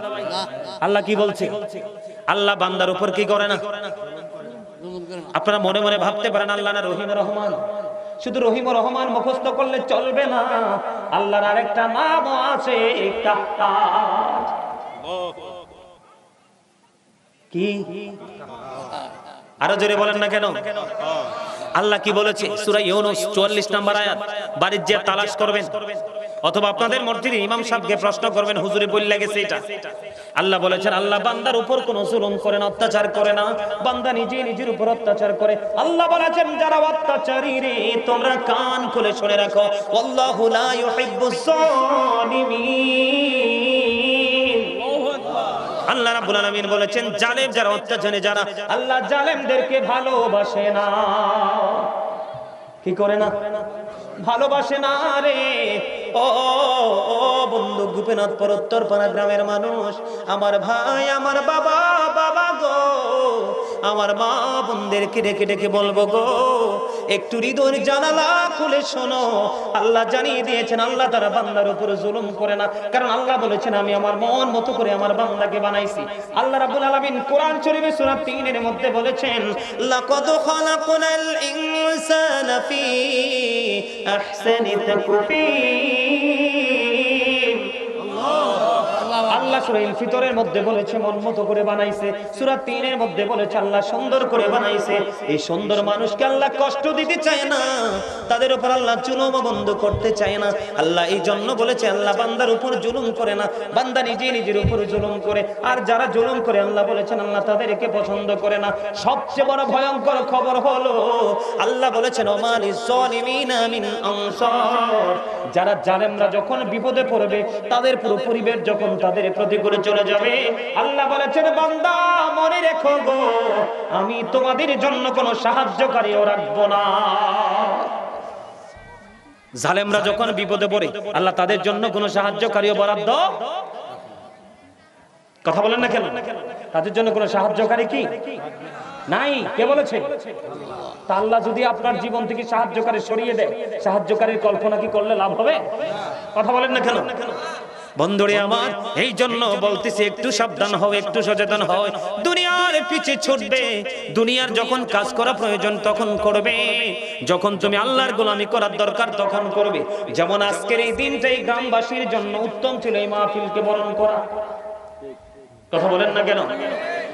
আল্লাহ কি বলছে? আল্লাহ বান্দার উপর কি করে না? আপনারা মনে মনে ভাবতে পারেন আল্লাহ না রহিম রহমান। শুধু রহিম রহমান মুখস্থ করলে চলবে না, আল্লাহর আরেকটা নামও আছে, কাহ্হার। কি? আরো জোরে বলেন না কেন? আল্লাহ কি বলেছে? সূরা ইউনূস 44 নম্বর আয়াত। বাড়ির যে তালাশ করবেন, অথবা আপনাদের মসজিদে ইমাম সাহেবকে প্রশ্ন করবেন, হুজুরে বললে গেছে এটা। আল্লাহ বলেছেন আল্লাহ বান্দার উপর কোনো জুলুম করে না, অত্যাচার করে না, বান্দা নিজে নিজের উপর অত্যাচার করে। আল্লাহ বলেছেন যারা অত্যাচারী রে, তোমরা কান খুলে শুনে রাখো, আল্লাহু লা ইউহিব্বুজ জালিমিন। আল্লাহ রাব্বুল আলামিন বলেছেন জালেম যারা, অত্যাচারী যারা, আল্লাহ জালেমদেরকে ভালোবাসে না। কি করে না? ভালোবাসে না রে। ও বন্ধু, গোপীনাথপুর উত্তরপাড়া গ্রামের মানুষ, আমার ভাই, আমার বাবা, বাবা গো, আমার মা বোনদেরকে ডেকে ডেকে বলবো গো, একটু হৃদয়ের জানালা খুলে শোনো। আল্লাহ জানিয়ে দিয়েছেন আল্লাহ তারা বান্দার উপর জুলুম করে না, কারণ আল্লাহ বলেছেন আমি আমার মন মতো করে আমার বান্দাকে বানাইছি। আল্লাহ রাব্বুল আলামিন কোরআন শরীফে সূরা 3 এর মধ্যে বলেছেন লাকাদ খালাকনাল ইনসানা ফি আহসানি তাকওয়িম। আল্লাহ সূরা ফিতরের মধ্যে বলেছে মন মতো করে বানাইছে, সূরা 3 এর মধ্যে বলেছে আল্লাহ সুন্দর করে বানাইছে। এই সুন্দর মানুষকে আল্লাহ কষ্ট দিতে চায় না, তাদের উপর আল্লাহ জুলুম বন্ধ করতে চায় না। আল্লাহ এই জন্য বলেছে আল্লাহ বান্দার উপর জুলুম করে না, বান্দা নিজে নিজের উপর জুলুম করে। আর যারা জুলুম করে আল্লাহ বলেছেন আল্লাহ তাদেরকে পছন্দ করে না। সবচেয়ে বড় ভয়ঙ্কর খবর হলো আল্লাহ বলেছেন ওমালিজ জালিমিনা মিন আনসার, যারা জালেমরা যখন বিপদে পড়বে, তাদের পুরো পরিবার যখন তাদের প্রতি করে চলে যাবে, আল্লাহ বলেছেন বান্দা মনে রেখো গো, আমি তোমাদের জন্য কোনো সাহায্যকারীও রাখবো না। জালেমরা যখন বিপদে পড়ে আল্লাহ তাদের জন্য কোনো সাহায্যকারীও বরাদ্দ, কথা বলেন না কেন? তাদের জন্য কোনো সাহায্যকারী কি নাই? কে বলেছে? তা আল্লাহ যদি আপনার জীবন থেকে সাহায্যকারী সরিয়ে দেয়, সাহায্যকারীর কল্পনা কি করলে লাভ হবে? কথা বলেন না কেন? বন্ধুরে আমার, এই জন্য বলতেছি একটু সাবধান হও, একটু সচেতন হও। দুনিয়ার পিছে ছুটবে, দুনিয়ার যখন কাজ করা প্রয়োজন তখন করবে, যখন তুমি আল্লাহর গোলামি করার দরকার তখন করবে। যেমন আজকের এই দিনটাই গ্রামবাসীর জন্য উত্তম ছিল এই মাহফিলকে বরণ করা। কথা বলেন না কেন?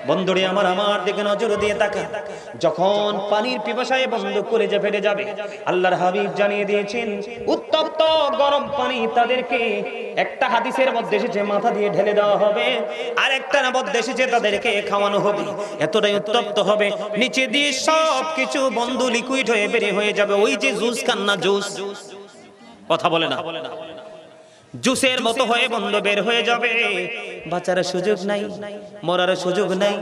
বন্ধুরে আমার, আমার দিকে নজর দিয়ে তাকান। যখন পানির পিপাসায় বন্ধ করে যে ফেটে যাবে, আল্লাহর হাবিব জানিয়ে দিয়েছেন উত্তপ্ত গরম পানি তাদেরকে একটা হাদিসের মধ্যে এসেছে মাথা দিয়ে ঢেলে দেওয়া হবে, আর একটা মধ্যে এসেছে তাদেরকে খাওয়ানো হবে। এতটাই উত্তপ্ত হবে, নিচে দিয়ে সবকিছু বন্ধ লিকুইড হয়ে বের হয়ে যাবে। ওই যে জুস খান না, জুস, কথা বলে না, জুসের মতো হয়ে বন্ধ বের হয়ে যাবে। বাঁচার সুযোগ নাই, মরার সুযোগ নাই,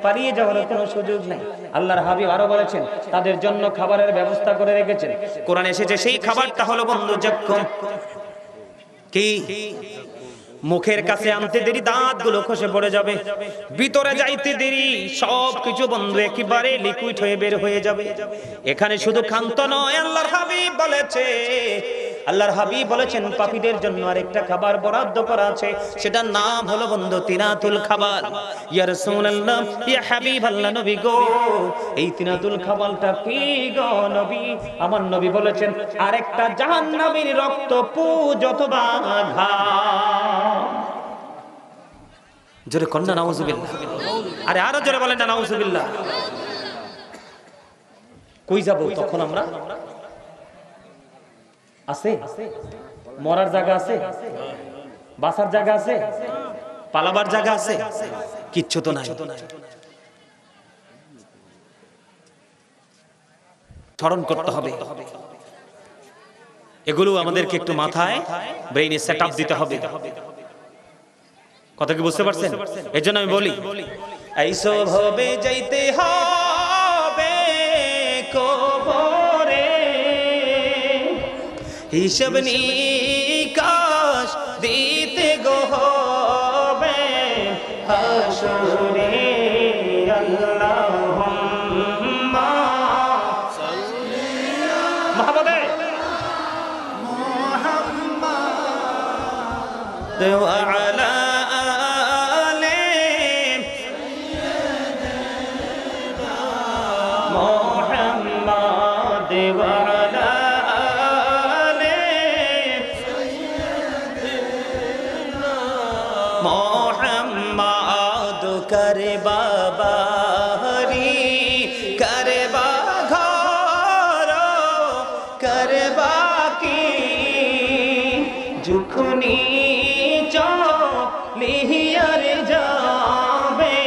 পালিয়ে যাওয়ার কোনো সুযোগ নাই। আল্লাহর হাবিব আরো বলেছেন তাদের জন্য খাবারের ব্যবস্থা করে রেখেছেন। কোরআনে এসেছে সেই খাবারটা হলো বন্ধু যক্ষম। কি? মুখের কাছে আনতে দেরি দাঁতগুলো খসে পড়ে যাবে, ভিতরে যাইতে দেরি সবকিছু বন্ধ একেবারে লিকুইড হয়ে বের হয়ে যাবে। এখানে শুধু ক্ষান্ত নয়, আল্লাহর হাবিব বলেছেন পাপীদের জন্য আরেকটা খাবার বরাদ্দ করা আছে, সেটার নাম হলো বন্ধু তিনাতুল খাবার। ইয়া রাসূলুল্লাহ, ইয়া হাবিবাল্লাহ, নবী গো, এই তিনাতুল খাবারটা কি গো নবী? আমার নবী বলেছেন আরেকটা জাহান্নামীর রক্ত পুজ অথবা ঘাম। জোরে কন্যা নাউজুবিল্লাহ। আরে আরো জোরে বলেন না নাউজুবিল্লাহ। কই যাব তখন আমরা? আছে মরার জায়গা আছে, বাসার জায়গা আছে, পালাবার জায়গা আছে, কিচ্ছু তো নাই। স্মরণ করতে হবে, এগুলো আমাদেরকে একটু মাথায় ব্রেইনে সেট আপ দিতে হবে। কথা কি বুঝতে পারছেন? এই জন্য আমি বলি এইসব হবে যাইতে হবে কবরে, হিসাব নিকাশ দিতে গো হবে হাসরে। আল্লাহুম্মা সাল্লি মুহাম্মাদে মুহাম্মাদ ওয়া আলা আলি মুহাম্মাদ ওয়া আলা মোহাম্মদ। করে বাবারি করে বাঘর করে বাকি যুখনি চলিয়ার যাবে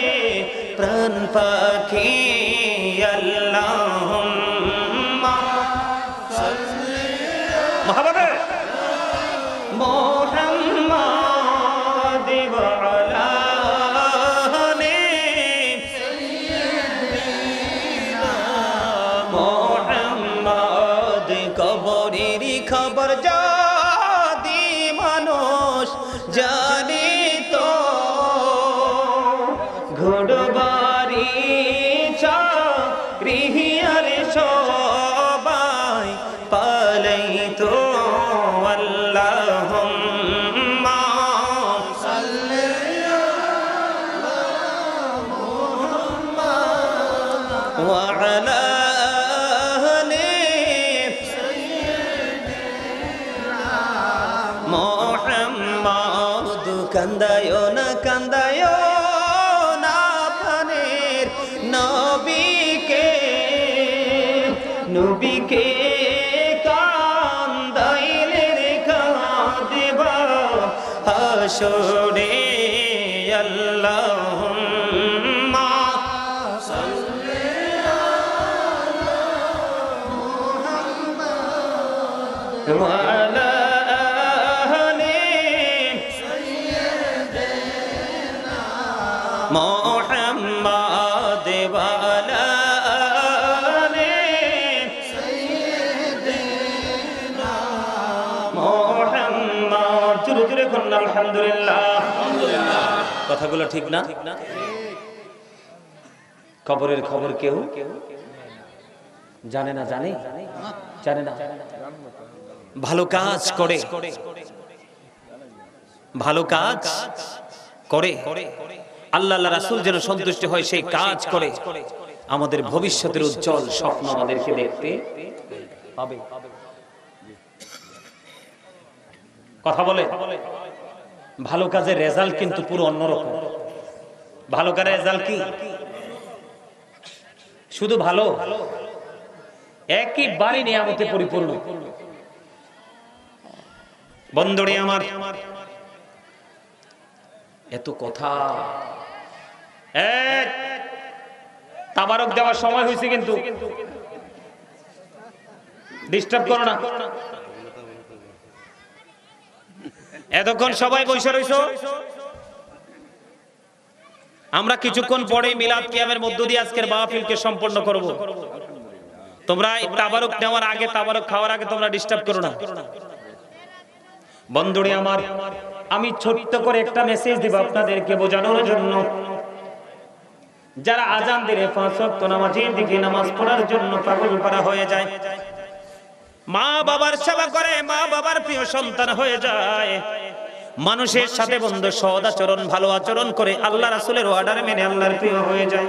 প্রাণ পাখি। আল্লাহুম্মা সাল্লি মুহাম্মাদে মুহাম্মাদ ওয়া আলা আলি সাইয়্যিদিনা মুহাম্মাদ। কবরের খবর যদি মানুষ জানিত, ঘোড়বাড়ি চাকরিয়ার সবাই পালাইতো। আল্লাহুম্মা সাল্লি আলা মুহাম্মাদ ওয়া আলা আলি সাইয়্যিদিনা মুহাম্মদ। কান্দায় না কান্দায় না প্রাণের নবীকে, নবীকে কান্দাইলে রেখা দেবা হাসরে। আল্লাহুম্মা সাল্লি আলা মুহাম্মাদ ওয়া আলা আলি সাইয়্যিদিনা মুহাম্মাদ ওয়া আলা আলি সাইয়্যিদিনা মুহাম্মাদ। জোরে জোরে বলুন আলহামদুলিল্লাহ। কথাগুলো ঠিক না? কবরের খবর কেউ জানে না, জানে না। ভালো কাজ করে, ভালো কাজ করে আল্লাহ রাসূল যেন সন্তুষ্ট হয় সেই কাজ করে। আমাদের ভবিষ্যতের উজ্জ্বল স্বপ্ন আমাদেরকে দেখতে হবে। কথা বলে ভালো কাজের রেজাল্ট কিন্তু পুরো অন্যরকম। ভালো কাজের রেজাল্ট কি? শুধু ভালো, একেবারে নিয়ামতে পরিপূর্ণ। বন্ধুরে আমার, এত কথা, তাবারক দেওয়ার সময় হয়েছে, কিন্তু ডিস্টার্ব করো না। এতক্ষণ সবাই বসে রইছো, আমরা কিছুক্ষণ পরে মিলাদ কিয়ামের মধ্য দিয়ে আজকের মাহফিলকে সম্পন্ন করব। তোমরা তাবারক নেওয়ার আগে, তাবারক খাওয়ার আগে তোমরা ডিস্টার্ব করো না। বন্ধুরে আমার, আমি ছোট্ট করে একটা মেসেজ দিব আপনাদেরকে বোঝানোর জন্য। যারা আজান দিলে 5 ওয়াক্ত নামাজের দিকে নামাজ পড়ার জন্য পাগল পারা হয়ে যায়, মা বাবার সেবা করে, মা বাবার প্রিয় সন্তান হয়ে যায়, মানুষের সাথে বন্ধু সৎ আচরণ, ভালো আচরণ করে, আল্লাহ রাসূলের অর্ডার মেনে আল্লাহর প্রিয় হয়ে যায়।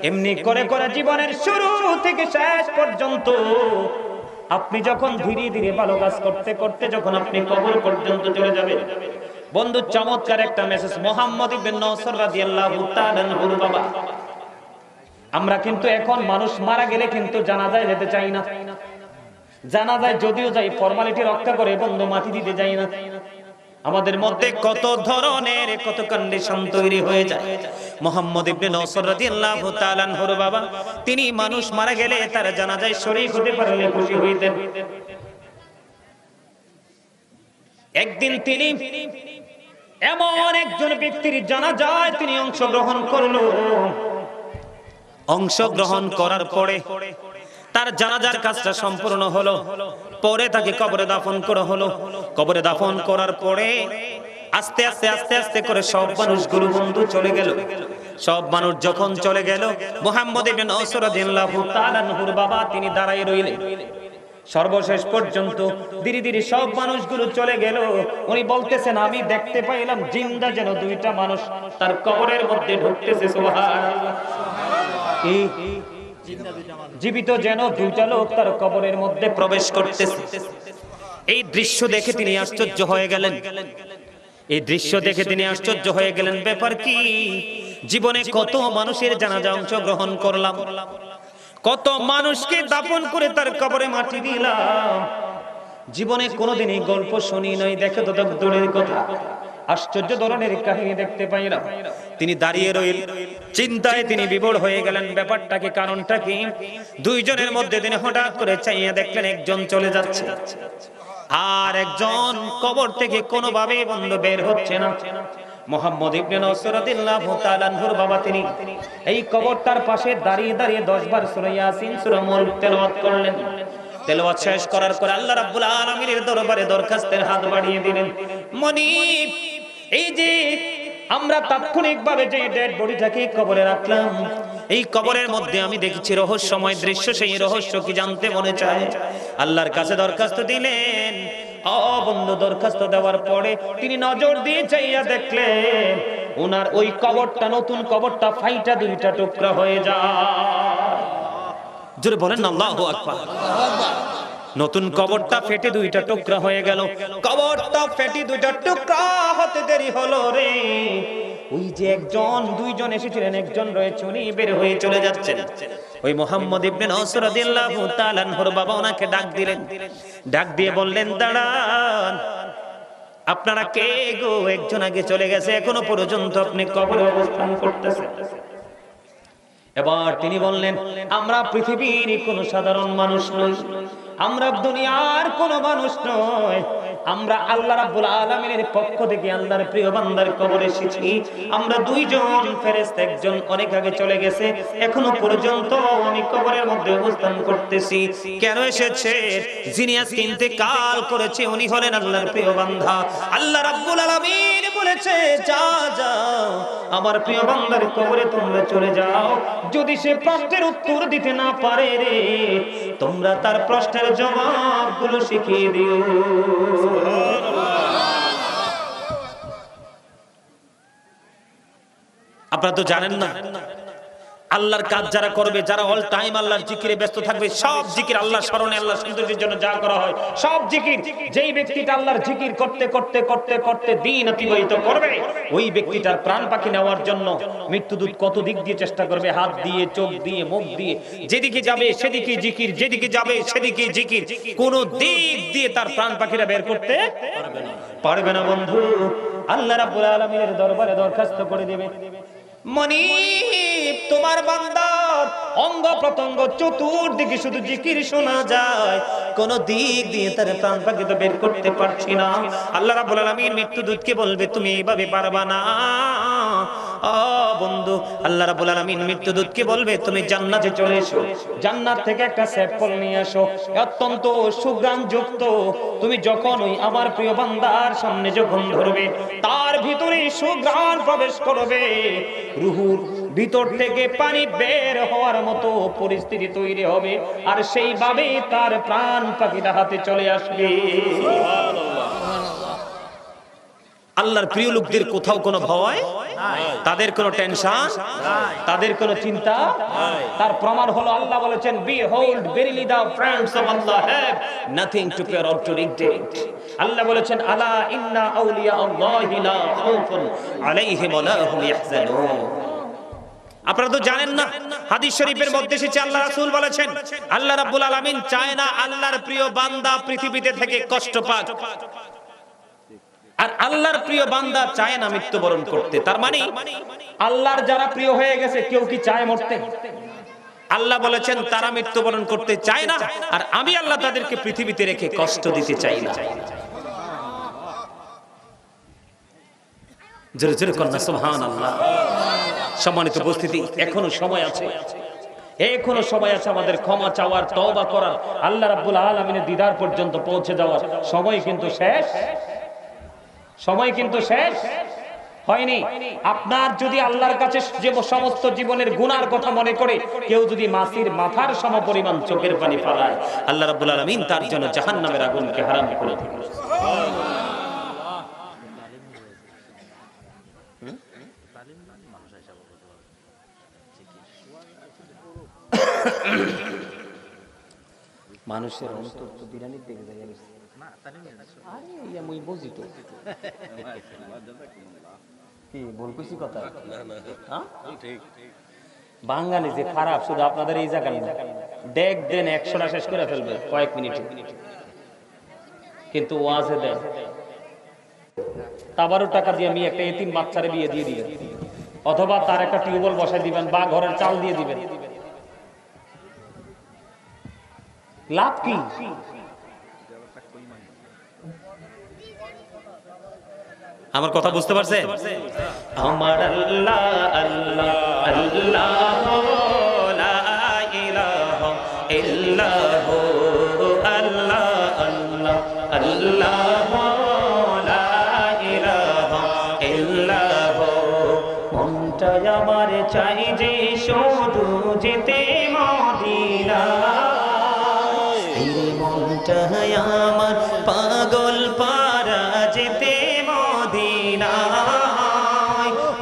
এমনি করে করে জীবনের শুরু থেকে শেষ পর্যন্ত আপনি যখন ধীরে ধীরে ভালো কাজ করতে করতে যখন আপনি কবর পর্যন্ত চলে যাবেন, বন্ধু চমৎকার একটা মেসেজ। মুহাম্মদ ইবনে নসর রাদিয়াল্লাহু তাআলা আনহুর বাবা, আমরা কিন্তু এখন মানুষ মারা গেলে কিন্তু জানাজায় যেতে চাই না। জানাজায় যদিও যাই, ফর্মালিটি রক্ষা করে বন্ধু, মাটি দিতে যাই না। আমাদের মধ্যে কত ধরনের কত কন্ডিশন তৈরি হয়ে যায়। মুহাম্মদ ইবনে নসর রাদিয়াল্লাহু তাআলা আনহুর বাবা, তিনি মানুষ মারা গেলে তার জানাজায় শরীক হতে পারলে খুশি হইতেন। একদিন তিনি এমন একজন ব্যক্তির জানাজায় তিনি অংশগ্রহণ করলো। অংশগ্রহণ করার পরে তার জানাজার কাজটা সম্পূর্ণ হলো, পরে তাকে কবরে দাফন করা হলো। কবরে দাফন করার পরে আস্তে আস্তে আস্তে আস্তে করে সব মানুষগুলো বন্ধু চলে গেল। সব মানুষ যখন চলে গেল, মুহাম্মদ ইবনে নসর রাদিয়াল্লাহু তাআলা আনহুর বাবা তিনি দাঁড়ায় রইলেন। সর্বশেষ পর্যন্ত ধীরে ধীরে সব মানুষগুলো চলে গেল। উনি বলতেছেন, আমি দেখতে পাইলাম জিন্দা যেন দুইটা মানুষ তার কবরের মধ্যে ঢুকতেছে। সুবহানাল্লাহ। জীবিত যেন দুইটা লোক তার কবরের মধ্যে প্রবেশ করতেছে। এই দৃশ্য দেখে তিনি আশ্চর্য হয়ে গেলেন। এই দৃশ্য দেখে তিনি আশ্চর্য হয়ে গেলেন, ব্যাপার কি? জীবনে কত মানুষের জানাজা অংশগ্রহণ করলাম, কত মানুষকে দাফন করে তার কবরে মাটি দিলাম, জীবনে কোনোদিনই গল্প শুনি নাই, দেখে তো দূরের কথা, আশ্চর্য ধরনের কাহিনী দেখতে পাইলাম। তিনি দাঁড়িয়ে রইল, চিন্তায় তিনি বিভোর হয়ে গেলেন, ব্যাপারটা কি, কারণটা কি? দুইজনের মধ্যে তিনি হঠাৎ করে চাইয়া দেখলেন একজন চলে যাচ্ছে, আর একজন কবর থেকে কোনোভাবে বন্ধ বের হচ্ছে না। মুহাম্মদ ইবনে নসর রাদিয়াল্লাহু তাআলা আনহুর বাবা তিনি এই কবরটার পাশে দাঁড়িয়ে দাঁড়িয়ে 10 বার সূরা ইয়াসিন সূরা মুলক তেলাওয়াত করলেন। তেলাওয়াত শেষ করার পর আল্লাহ রাব্বুল আলামিনের দরবারে দরখাস্তের হাত বাড়িয়ে দিলেন, মনিব, এই যে আমরা তাৎক্ষণিকভাবে যে ডেড বডিটাকে কবরে রাখলাম, এই কবরের মধ্যে আমি দেখেছি রহস্যময় দৃশ্য, সেই রহস্য কি জানতে মনে চায়? আল্লাহর কাছে দরখাস্ত দিলেন। বন্ধু, দরখাস্ত দেওয়ার পরে তিনি নজর দিয়ে চাইয়া দেখলেন ওনার ওই কবরটা, নতুন কবরটা ফাইটা দুইটা টুকরা হয়ে যায়। জোরে বলেন না আল্লাহু আকবার। নতুন কবরটা ফেটে দুইটা টুকরা হয়ে গেল। কবরটা ফেটে দুইটা টুকরা হতে দেরি হলো রে, ওই যে একজন দুইজন এসেছিলেন, একজন রয়েছে, উনি বের হয়ে চলে যাচ্ছেন। ওই মুহাম্মদ ইবনে নসর রাদিয়াল্লাহু তাআলা আনহুর বাবা ওনাকে ডাক দিলেন। ডাক দিয়ে বললেন, দাঁড়ান, আপনারা কে গো? একজন আগে চলে গেছে, এখনো পর্যন্ত আপনি কবরে অবস্থান করতেছেন। এবার তিনি বললেন, আমরা পৃথিবীর কোনো সাধারণ মানুষ নই, আমরা দুনিয়ার কোনো মানুষ নই, আমরা আল্লাহ রাব্বুল আলামিনের পক্ষ থেকে আল্লাহর প্রিয় বান্দার কবরে এসেছি। আমরা দুইজন ফেরেশতা, একজন অনেক আগে চলে গেছে, এখনো পর্যন্ত আমি কবরের মধ্যে অবস্থান করতেছি। কেন এসেছে? যিনি আজকে ইন্তেকাল করেছে উনি হলেন আল্লাহর প্রিয় বান্দা। আল্লাহ রাব্বুল আলামিন বলেছে, যা যাও আমার প্রিয় বান্দার কবরে তোমরা চলে যাও, যদি সে প্রশ্নের উত্তর দিতে না পারে রে, তোমরা তার প্রশ্নের জবাবগুলো শিখিয়ে দিও। আপনারা তো জানেন না, আল্লাহর কাজ যারা করবে, যারা অল টাইম আল্লাহর জিকিরে ব্যস্ত থাকবে, সব জিকির আল্লাহর স্মরণে, আল্লাহর সন্তুষ্টির জন্য যা করা হয় সব জিকির, যেই ব্যক্তিটা আল্লাহর জিকির করতে করতে করতে করতে দিন অতিবাহিত করবে, ওই ব্যক্তিটার প্রাণ পাখি নেওয়ার জন্য মৃত্যুদূত কত দিক দিয়ে চেষ্টা করবে, হাত দিয়ে, চোখ দিয়ে, মুখ দিয়ে, যেদিকে যাবে সেদিকে জিকির, যেদিকে যাবে সেদিকে জিকির, কোন দিক দিয়ে তার প্রাণ পাখিরা বের করতে পারবে না। বন্ধু, আল্লাহ রাব্বুল আলামিনের দরবারে দরখাস্ত করে দেবে, মনিব তোমার বান্দার অঙ্গ প্রত্যঙ্গ চতুর্দিকে শুধু জিকির শোনা যায়, কোন দিক দিয়ে তার প্রাণ পাখি তো বের করতে পারছি না। আল্লাহ রাব্বুল আলামিন মৃত্যুদূতকে বলবে তুমি এইভাবে পারবা না। ও বন্ধু, আল্লাহ রাব্বুল আলামিন মৃত্যুদূতকে বলবে তুমি জান্নাতে চলে এসো, জান্নাত থেকে একটা স্যাম্পল নিয়ে আসো, অত্যন্ত সুঘ্রাণযুক্ত। তুমি যখন ওই আমার প্রিয় বান্দার সামনে যখন ধরবে, তার ভিতরে সুঘ্রাণ প্রবেশ করবে, রুহুর ভিতর থেকে পানি বের হওয়ার মতো পরিস্থিতি তৈরি হবে, আর সেইভাবে তার প্রাণ পাখিটা হাতে চলে আসবে। আল্লাহর প্রিয় লোকদের কোথাও কোনো ভয়, তাদের কোনো টেনশন, তাদের কোনো চিন্তা। তার প্রমাণ হলো আল্লাহ বলেছেন, behold verily the friends of Allah have nothing to fear or to regret। আল্লাহ বলেছেন, আলা ইন্না আউলিয়া আল্লাহি লা খাউফুন আলাইহিম ওয়া লা হুম ইয়াহজানুন। আপনারা তো জানেন না, হাদিস শরীফের মধ্যে এসেছে, আল্লাহ রাসূল বলেছেন, আল্লাহ রাব্বুল আলামিন চায় না আল্লাহর প্রিয় বান্দা পৃথিবীতে থেকে কষ্ট পাক, আর আল্লাহর প্রিয় বান্দা চায় না মৃত্যুবরণ করতে। তার মানে আল্লাহর যারা প্রিয় হয়ে গেছে, কেউ কি চায় মরতে? আল্লাহ বলেছেন তারা মৃত্যুবরণ করতে চায় না, আর আমি আল্লাহ তাদেরকে পৃথিবীতে রেখে কষ্ট দিতে চাই না। জোরে জোরে কন্যা সুবহানাল্লাহ। সম্মানিত উপস্থিতি, এখনো সময় আছে, এখনো সময় আছে আমাদের ক্ষমা চাওয়ার, তওবা করার, আল্লাহ রাব্বুল আলামিনের দিদার পর্যন্ত পৌঁছে যাওয়ার। সময় কিন্তু শেষ, সময় কিন্তু শেষ হয়নি। আপনার যদি আল্লাহর কাছে যে সমস্ত জীবনের গুনার কথা মনে করে কেউ যদি মাছির মাথার সমপরিমাণ চোখের পানি ফেলায়, আল্লাহ রাব্বুল আলামিন তার জন্য জাহান্নামের আগুনকে হারাম করে দিবেন। মানুষের অন্তর তো বিরানির দিকে যায় না, আরে আমি বুঝি তো কি ভুল কইছি কথা না, ঠিক ঠিক। বাঙালি যে খারাপ, শুধু আপনাদের এই জায়গা না, ডেক দেন 100টা শেষ করে ফেলবে কয়েক মিনিটে, কিন্তু ওয়াজে দেন 12 টাকা দিয়ে আমি একটা এতিম বাচ্চারে বিয়ে দিয়ে দিবেন, অথবা তার একটা টিউবওয়েল বসাই দিবেন, বা ঘরের চাল দিয়ে দিবেন, লাভ কি? আমার কথা বুঝতে পারছেন? আমার আল্লাহ আল্লাহ আল্লাহ লা ইলাহা ইল্লাহ আল্লাহ আল্লাহ আল্লাহ লা ইলাহা ইল্লাহ। মনটা আমার চাই যে শুধু যেতে মদিনা, মনটা আমার পাগল পারা যেতে মদিনায়।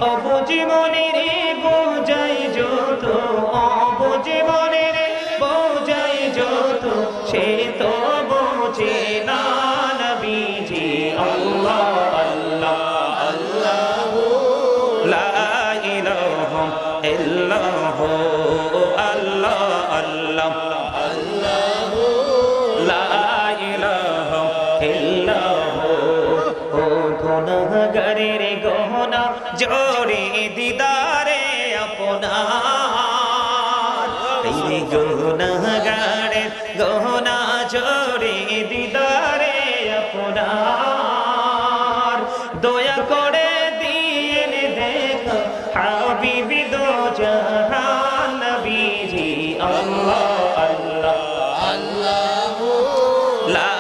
অবুঝ মনের বোঝাই যত, অবুঝ মনের বোঝাই যত, সে তো বোঝে না নবীজি। আল্লাহ আল্লাহ আল্লাহ লা ইলাহা ইল্লাল্লাহ আল্লাহ আল্লাহ আল্লাহ লা ইলাহা ইল্লাল্লাহ। ও গুনাহগারের গহনা জোরে দিদারে আপনার, এই গুনাহগারের গহনা জোরে দিদারে আপনার। দয়া করে দিন দেখা হাবিবি দো জাহান নবীজি। আল্লাহ আল্লাহ আল্লাহ লা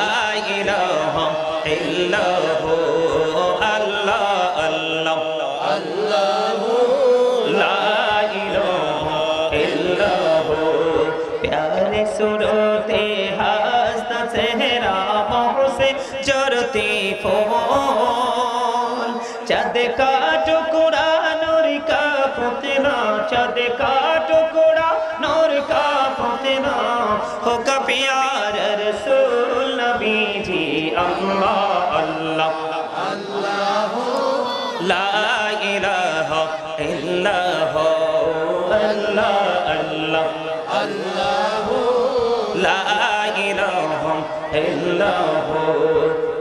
ইলাহা ইল্লাল্লাহ আল্লাহ আল্লাহ আল্লাহ লা ইলাহা ইল্লাল্লাহ। প্যারে সুরতে হাসতা চেহারা মোহসে জরতি ফোল, চাঁদ কা টুকরা নূর কা पुतना चाँद का टुकड़ा नूर का पुतना हो का प्यार रसूल नबी जी अल्लाह अल्लाह ला इलाहा इल्लल्लाह अल्लाह अल्लाह ला इलाहा इल्लल्लाह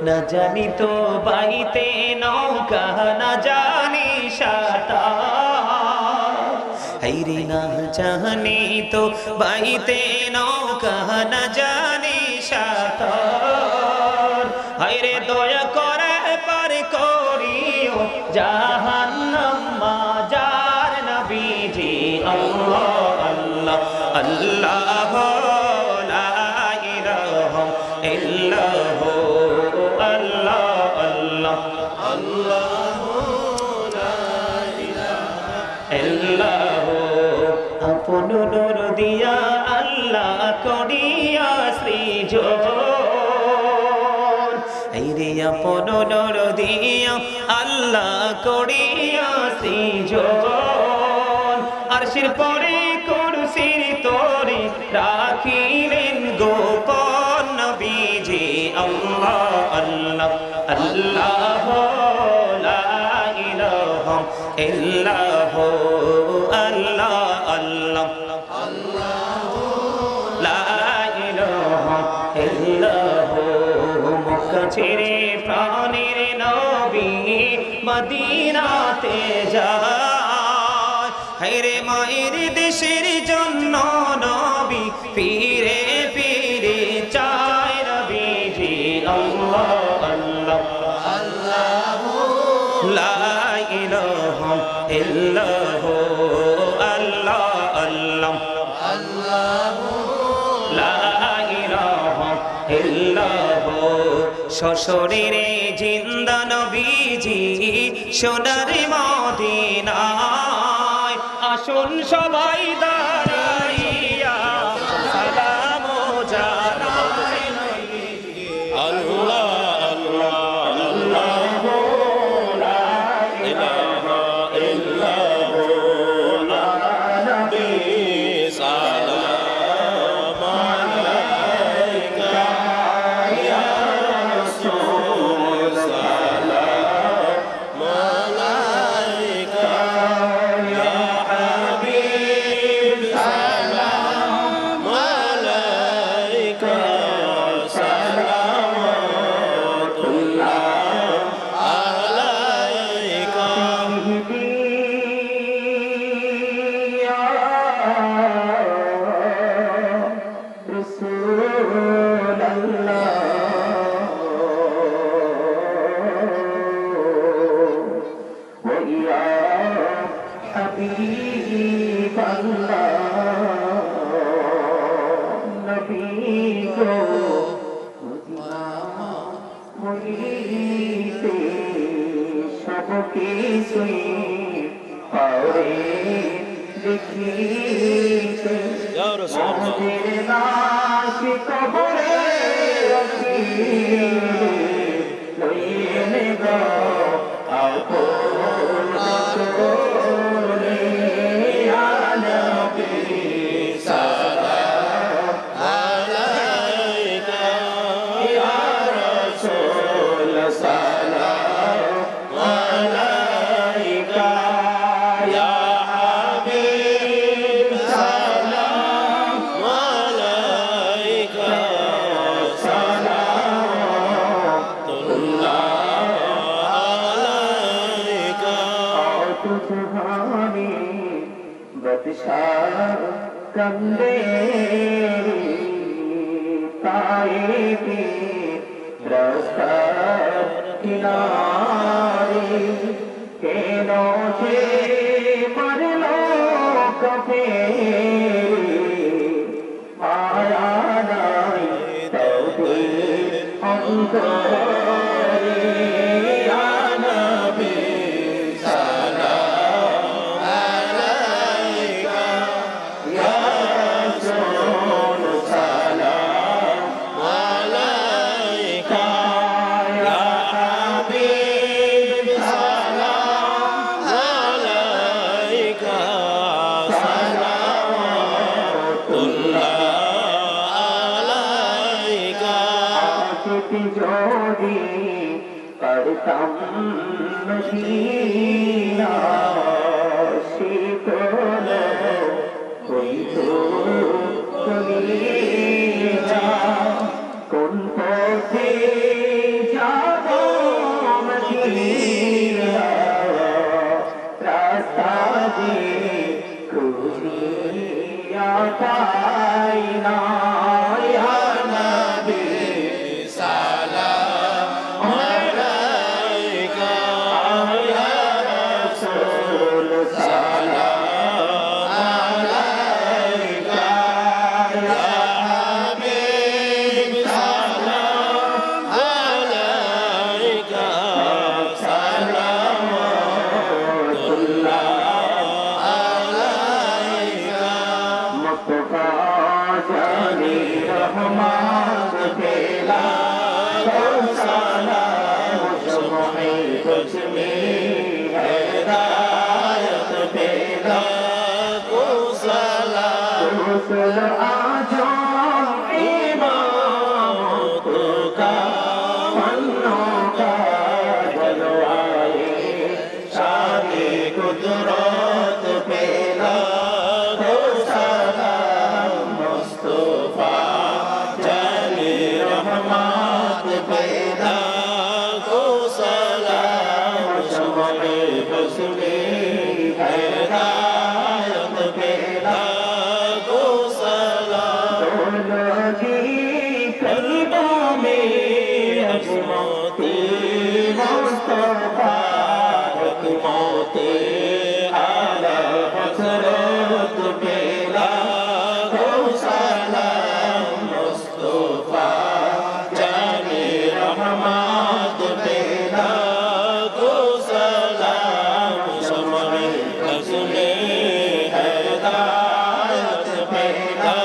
न जानी तो বাইতে নৌকা না জানি সাঁতার হাইরে না জানি তো বাইতে নৌকা না জানি সাঁতার হাইরে দয়া করে পার করিও জাহান্নাম মাজার নবীজি আল্লাহ আল্লাহ আল্লাহ লা ইলাহা ইল্লাল্লাহ আল্লাহ আল্লাহ আল্লাহ লা ইলাহা ইল্লাল্লাহ আপন নূর দিয়া আল্লাহ করিয়া সৃজন আইরে আপন নূর দিয়া আল্লাহ করিয়া সৃজন আরশের পরে কুরসির তরে রাখিলেন গোপন নবীজি আল্লাহ আল্লাহ আল্লাহ লা ইলাহা ইল্লাল্লাহ আল্লাহ আল্লাহ লা ইলাহা ইল্লাল্লাহ মক্কা ছেড়ে প্রাণের নবী মদিনাতে যায় হায়রে মায়ের দেশের জন্য নবী ফিরে ফিরে চায় নবীজি আল্লাহ আল্লাহ আল্লাহ লা ইলাহা ইল্লাল্লাহ আল্লাহ আল্লাহ আল্লাহ লা ইলাহা ইল্লাল্লাহ সশরীরে জিন্দা নবীজি সোনার মদিনায় আসুন সবাই দাঁড়াইয়া সালাম জানাই আল্লাহ আল্লাহ আল্লাহ লা ইলাহা ইল্লাল্লাহ নবী সালাম আলাইকা ইয়া রাসূল সালাম আলাইকা ইয়া হাবিব সালাম আলাইকা সালাওয়াতুল্লাহ আলাইকা ইয়া রাসূলুল্লাহ ওয়া ইয়া হাবিবাল্লাহ নবী গো হইতে সব কিছুই পারে দেখিতে আমাদের লাশ কবরে রাখিলে লইলে গো আপন কোলে ইয়া নবী সালাম আলাইকা ইয়া রাসূল সালাম আলাইকা ইয়া হাবিব সালাম আলাইকা সালাওয়াতুল্লাহ আলাইকা তুজহানি বদশাহ কন্দে তাইবি রাস্তা কিনারে কেন যে মরলো কবে মায়া নাই তবে অন্তরে ইয়া নবী সালাম আলাইকা ইয়া রাসূল সালাম আলাইকা ইয়া হাবিব সালাম আলাইকা আলাইকা আশিক যদি করতাম মদিনা শীতল হইতো কলিজা কোন পথে যাব মদিনা রাস্তা যে খুঁজিয়া পাই না ইয়া নবী সালাম আলাইকা ইয়া রাসূল সালাম আলাইকা ইয়া হাবিব সালাম আলাইকা সালাওয়াতুল্লাহ আলাইকা মুস্তাফা জানি রহমান পেলা সালাম সুমে তুঝমে হিদায়ত পেলা को सलाम रसूल आजम इमाम का फन्नों का जलवाए शाने कुदरत पेला को सलाम मुस्तफा जाने रहमत पेला को सलाम शमे बसमे हिदायत पेला को सलाम लगी कल्बों में अजमते मुस्तफा हकमते आला हजरत पेला को सलाम मुस्तफा जाने रहमत पेला को सलाम शमे बसमे हिदायत पेला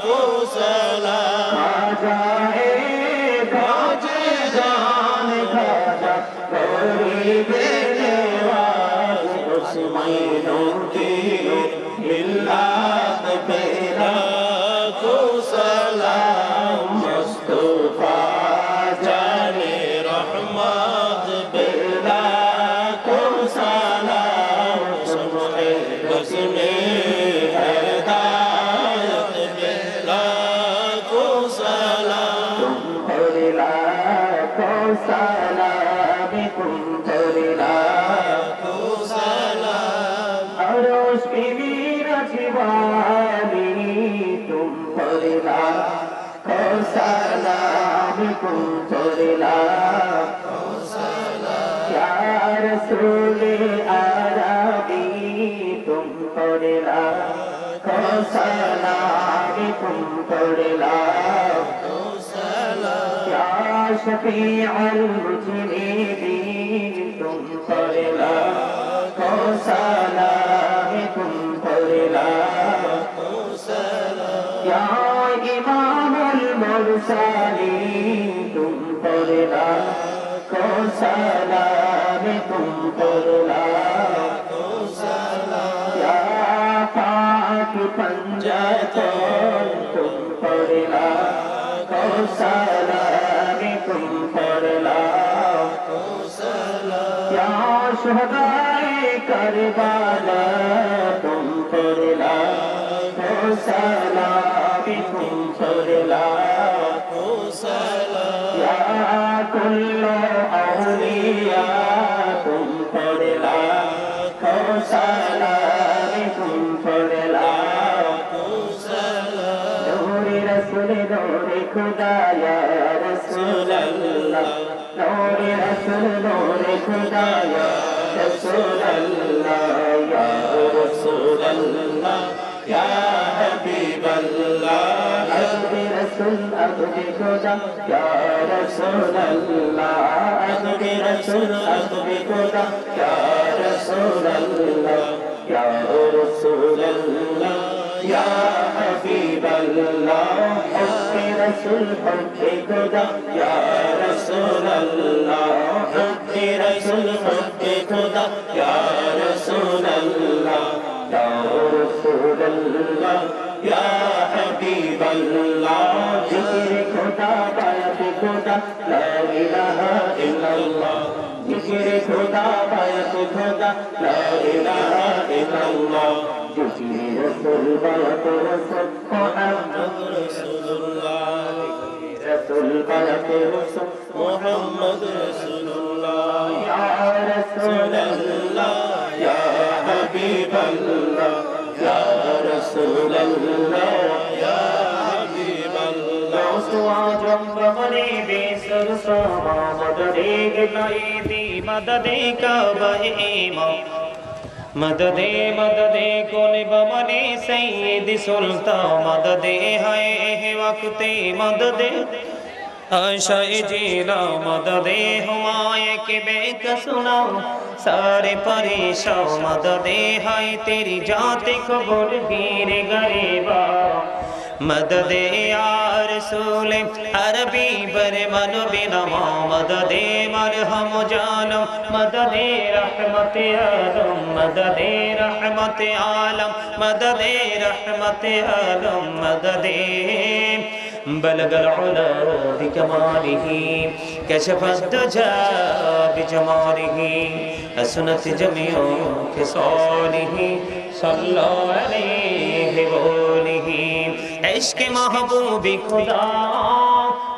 को सलाम आजाए बाजे जान खाजा गौरी बेनवाज उस्मानों की मिल्लत पेला को सलाम मुस्तफा जाने रहमत पेला को सलाम शमे बसमे हिदायत पेला को सलाम तुम पढ़ला को सलाम तुम पढ़ला को सलाम अरोश की मीरा जीवानी तुम पढ़ला को सलाम तुम पढ़ला को सलाम या रसूल अरबी तुम पढ़ला को सलाम तुम पढ़ला को सलाम या शफीउल मुजरिमीन तुम पढ़ला को सलाम तुम पढ़ला को सलाम या इमामुल मुरसलीन तुम पढ़ला को सलाम तुम पढ़ला को सलाम या पाक पंजातन तुम पढ़ला को सलाम तुम पढ़ला को सलाम या शुहदाए करबला तुम पढ़ला को सलाम तुम पढ़ला को सलाम या कुल्लो औलिया तुम पढ़ला को सलाम तुम पढ़ला को सलाम नूरे रसूल नूरे खुदा या रसूल अल्लाह नूरे रसूल नूरे खुदा या रसूल अल्लाह या रसूल अल्लाह या हबीब अल्लाह अब्दे रसूल अब्दे खुदा या रसूल अल्लाह अब्दे रसूल अब्दे खुदा या रसूल अल्लाह या रसूल अल्लाह या हबीब अल्लाह अब्दे रसूल अब्दे खुदा या रसूल अल्लाह अब्दे रसूल अब्दे खुदा या रसूल अल्लाह या रसूल अल्लाह या हबीब अल्लाह जिक्र खुदा बायत खुदा ला इलाहा इल्लल्लाह जिक्र खुदा बायत खुदा ला इलाहा इल्लल्लाह जिक्र रसूल बायत रसूल मुहम्मद रसूलुल्लाह रसूल बायत रसूल मुहम्मद रसूलुल्लाह या रसूल अल्लाह या हबीब अल्लाह या रसूल अल्लाह या हबीब अल्लाह आजम बमने बेसर सामा मददे गनाईदी मददे काबा इमाम मददे मददे कोने बमने सैयद सुल्तान मददे है वक्ते मददे आशाए जीला मददे हुमाए के बेकसुना सारे परेशान मददे है तेरी जाते खबर गिरे गरीबा मददे या रसूल अरबी बरे मनो बिना मददे मरहम जानम मददे रहमत आलम मददे रहमत आलम मददे रहमत आलम मददे بلغ العلا بكماله كشف الدجى بجماله حسنت جميع خصاله صلى عليه وآله عشق محبوب خدا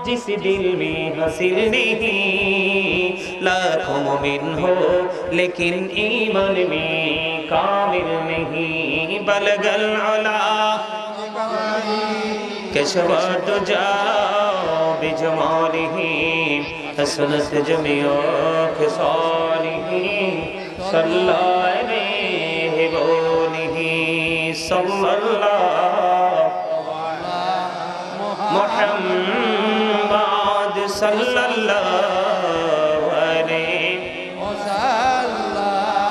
जिस दिल में हासिल नहीं लाखों मोमिन हो लेकिन ईमान में कामिल नहीं बलगल अला كشف الدجى بجماله حسنت جميع خصاله صلى عليه وآله صلى الله محمد صلى الله عليه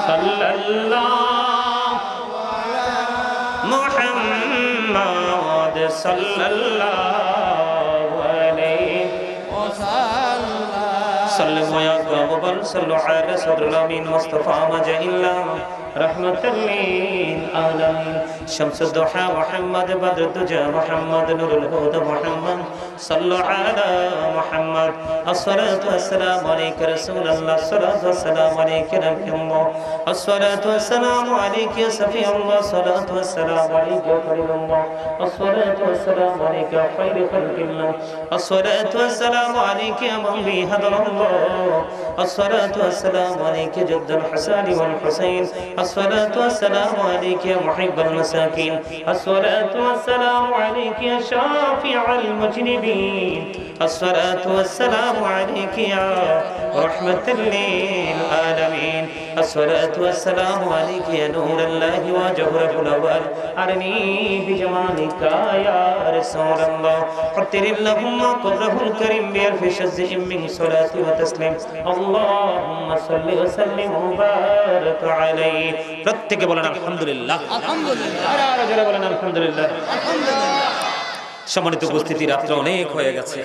صلى الله محمد صلى الله عليه صلوا يا قوم صلوا على صدر الأمين مصطفى مجا إلا رحمة للعالمين شمس الضحى محمد بدر الدجى محمد نور الهدى محمد صلوا على محمد الصلاة والسلام عليك رسول الله الصلاة والسلام عليك نبي الله الصلاة والسلام عليك يا سفي الله الصلاة والسلام عليك يا كريم الله الصلاة والسلام عليك يا خير خلق الله الصلاة والسلام عليك يا من بي هدر الله الصلاة والسلام عليك جد الحسن والحسين الصلاة والسلام عليك يا محب المساكين الصلاة والسلام عليك يا شافع المجنبين الصلاة والسلام عليك يا رحمة للعالمين الصلاة والسلام عليك يا نور الله وجوهر الأول أرني بجمالك يا رسول الله حتر اللهم قبره الكريم بألف شزء من صلاة وتسليم اللهم صل وسلم وبارك عليه প্রত্যেকে বলেন আলহামদুলিল্লাহ আলহামদুলিল্লাহ আর যারা বলেন আলহামদুলিল্লাহ সম্মানিত উপস্থিতি রাত্র অনেক হয়ে গেছে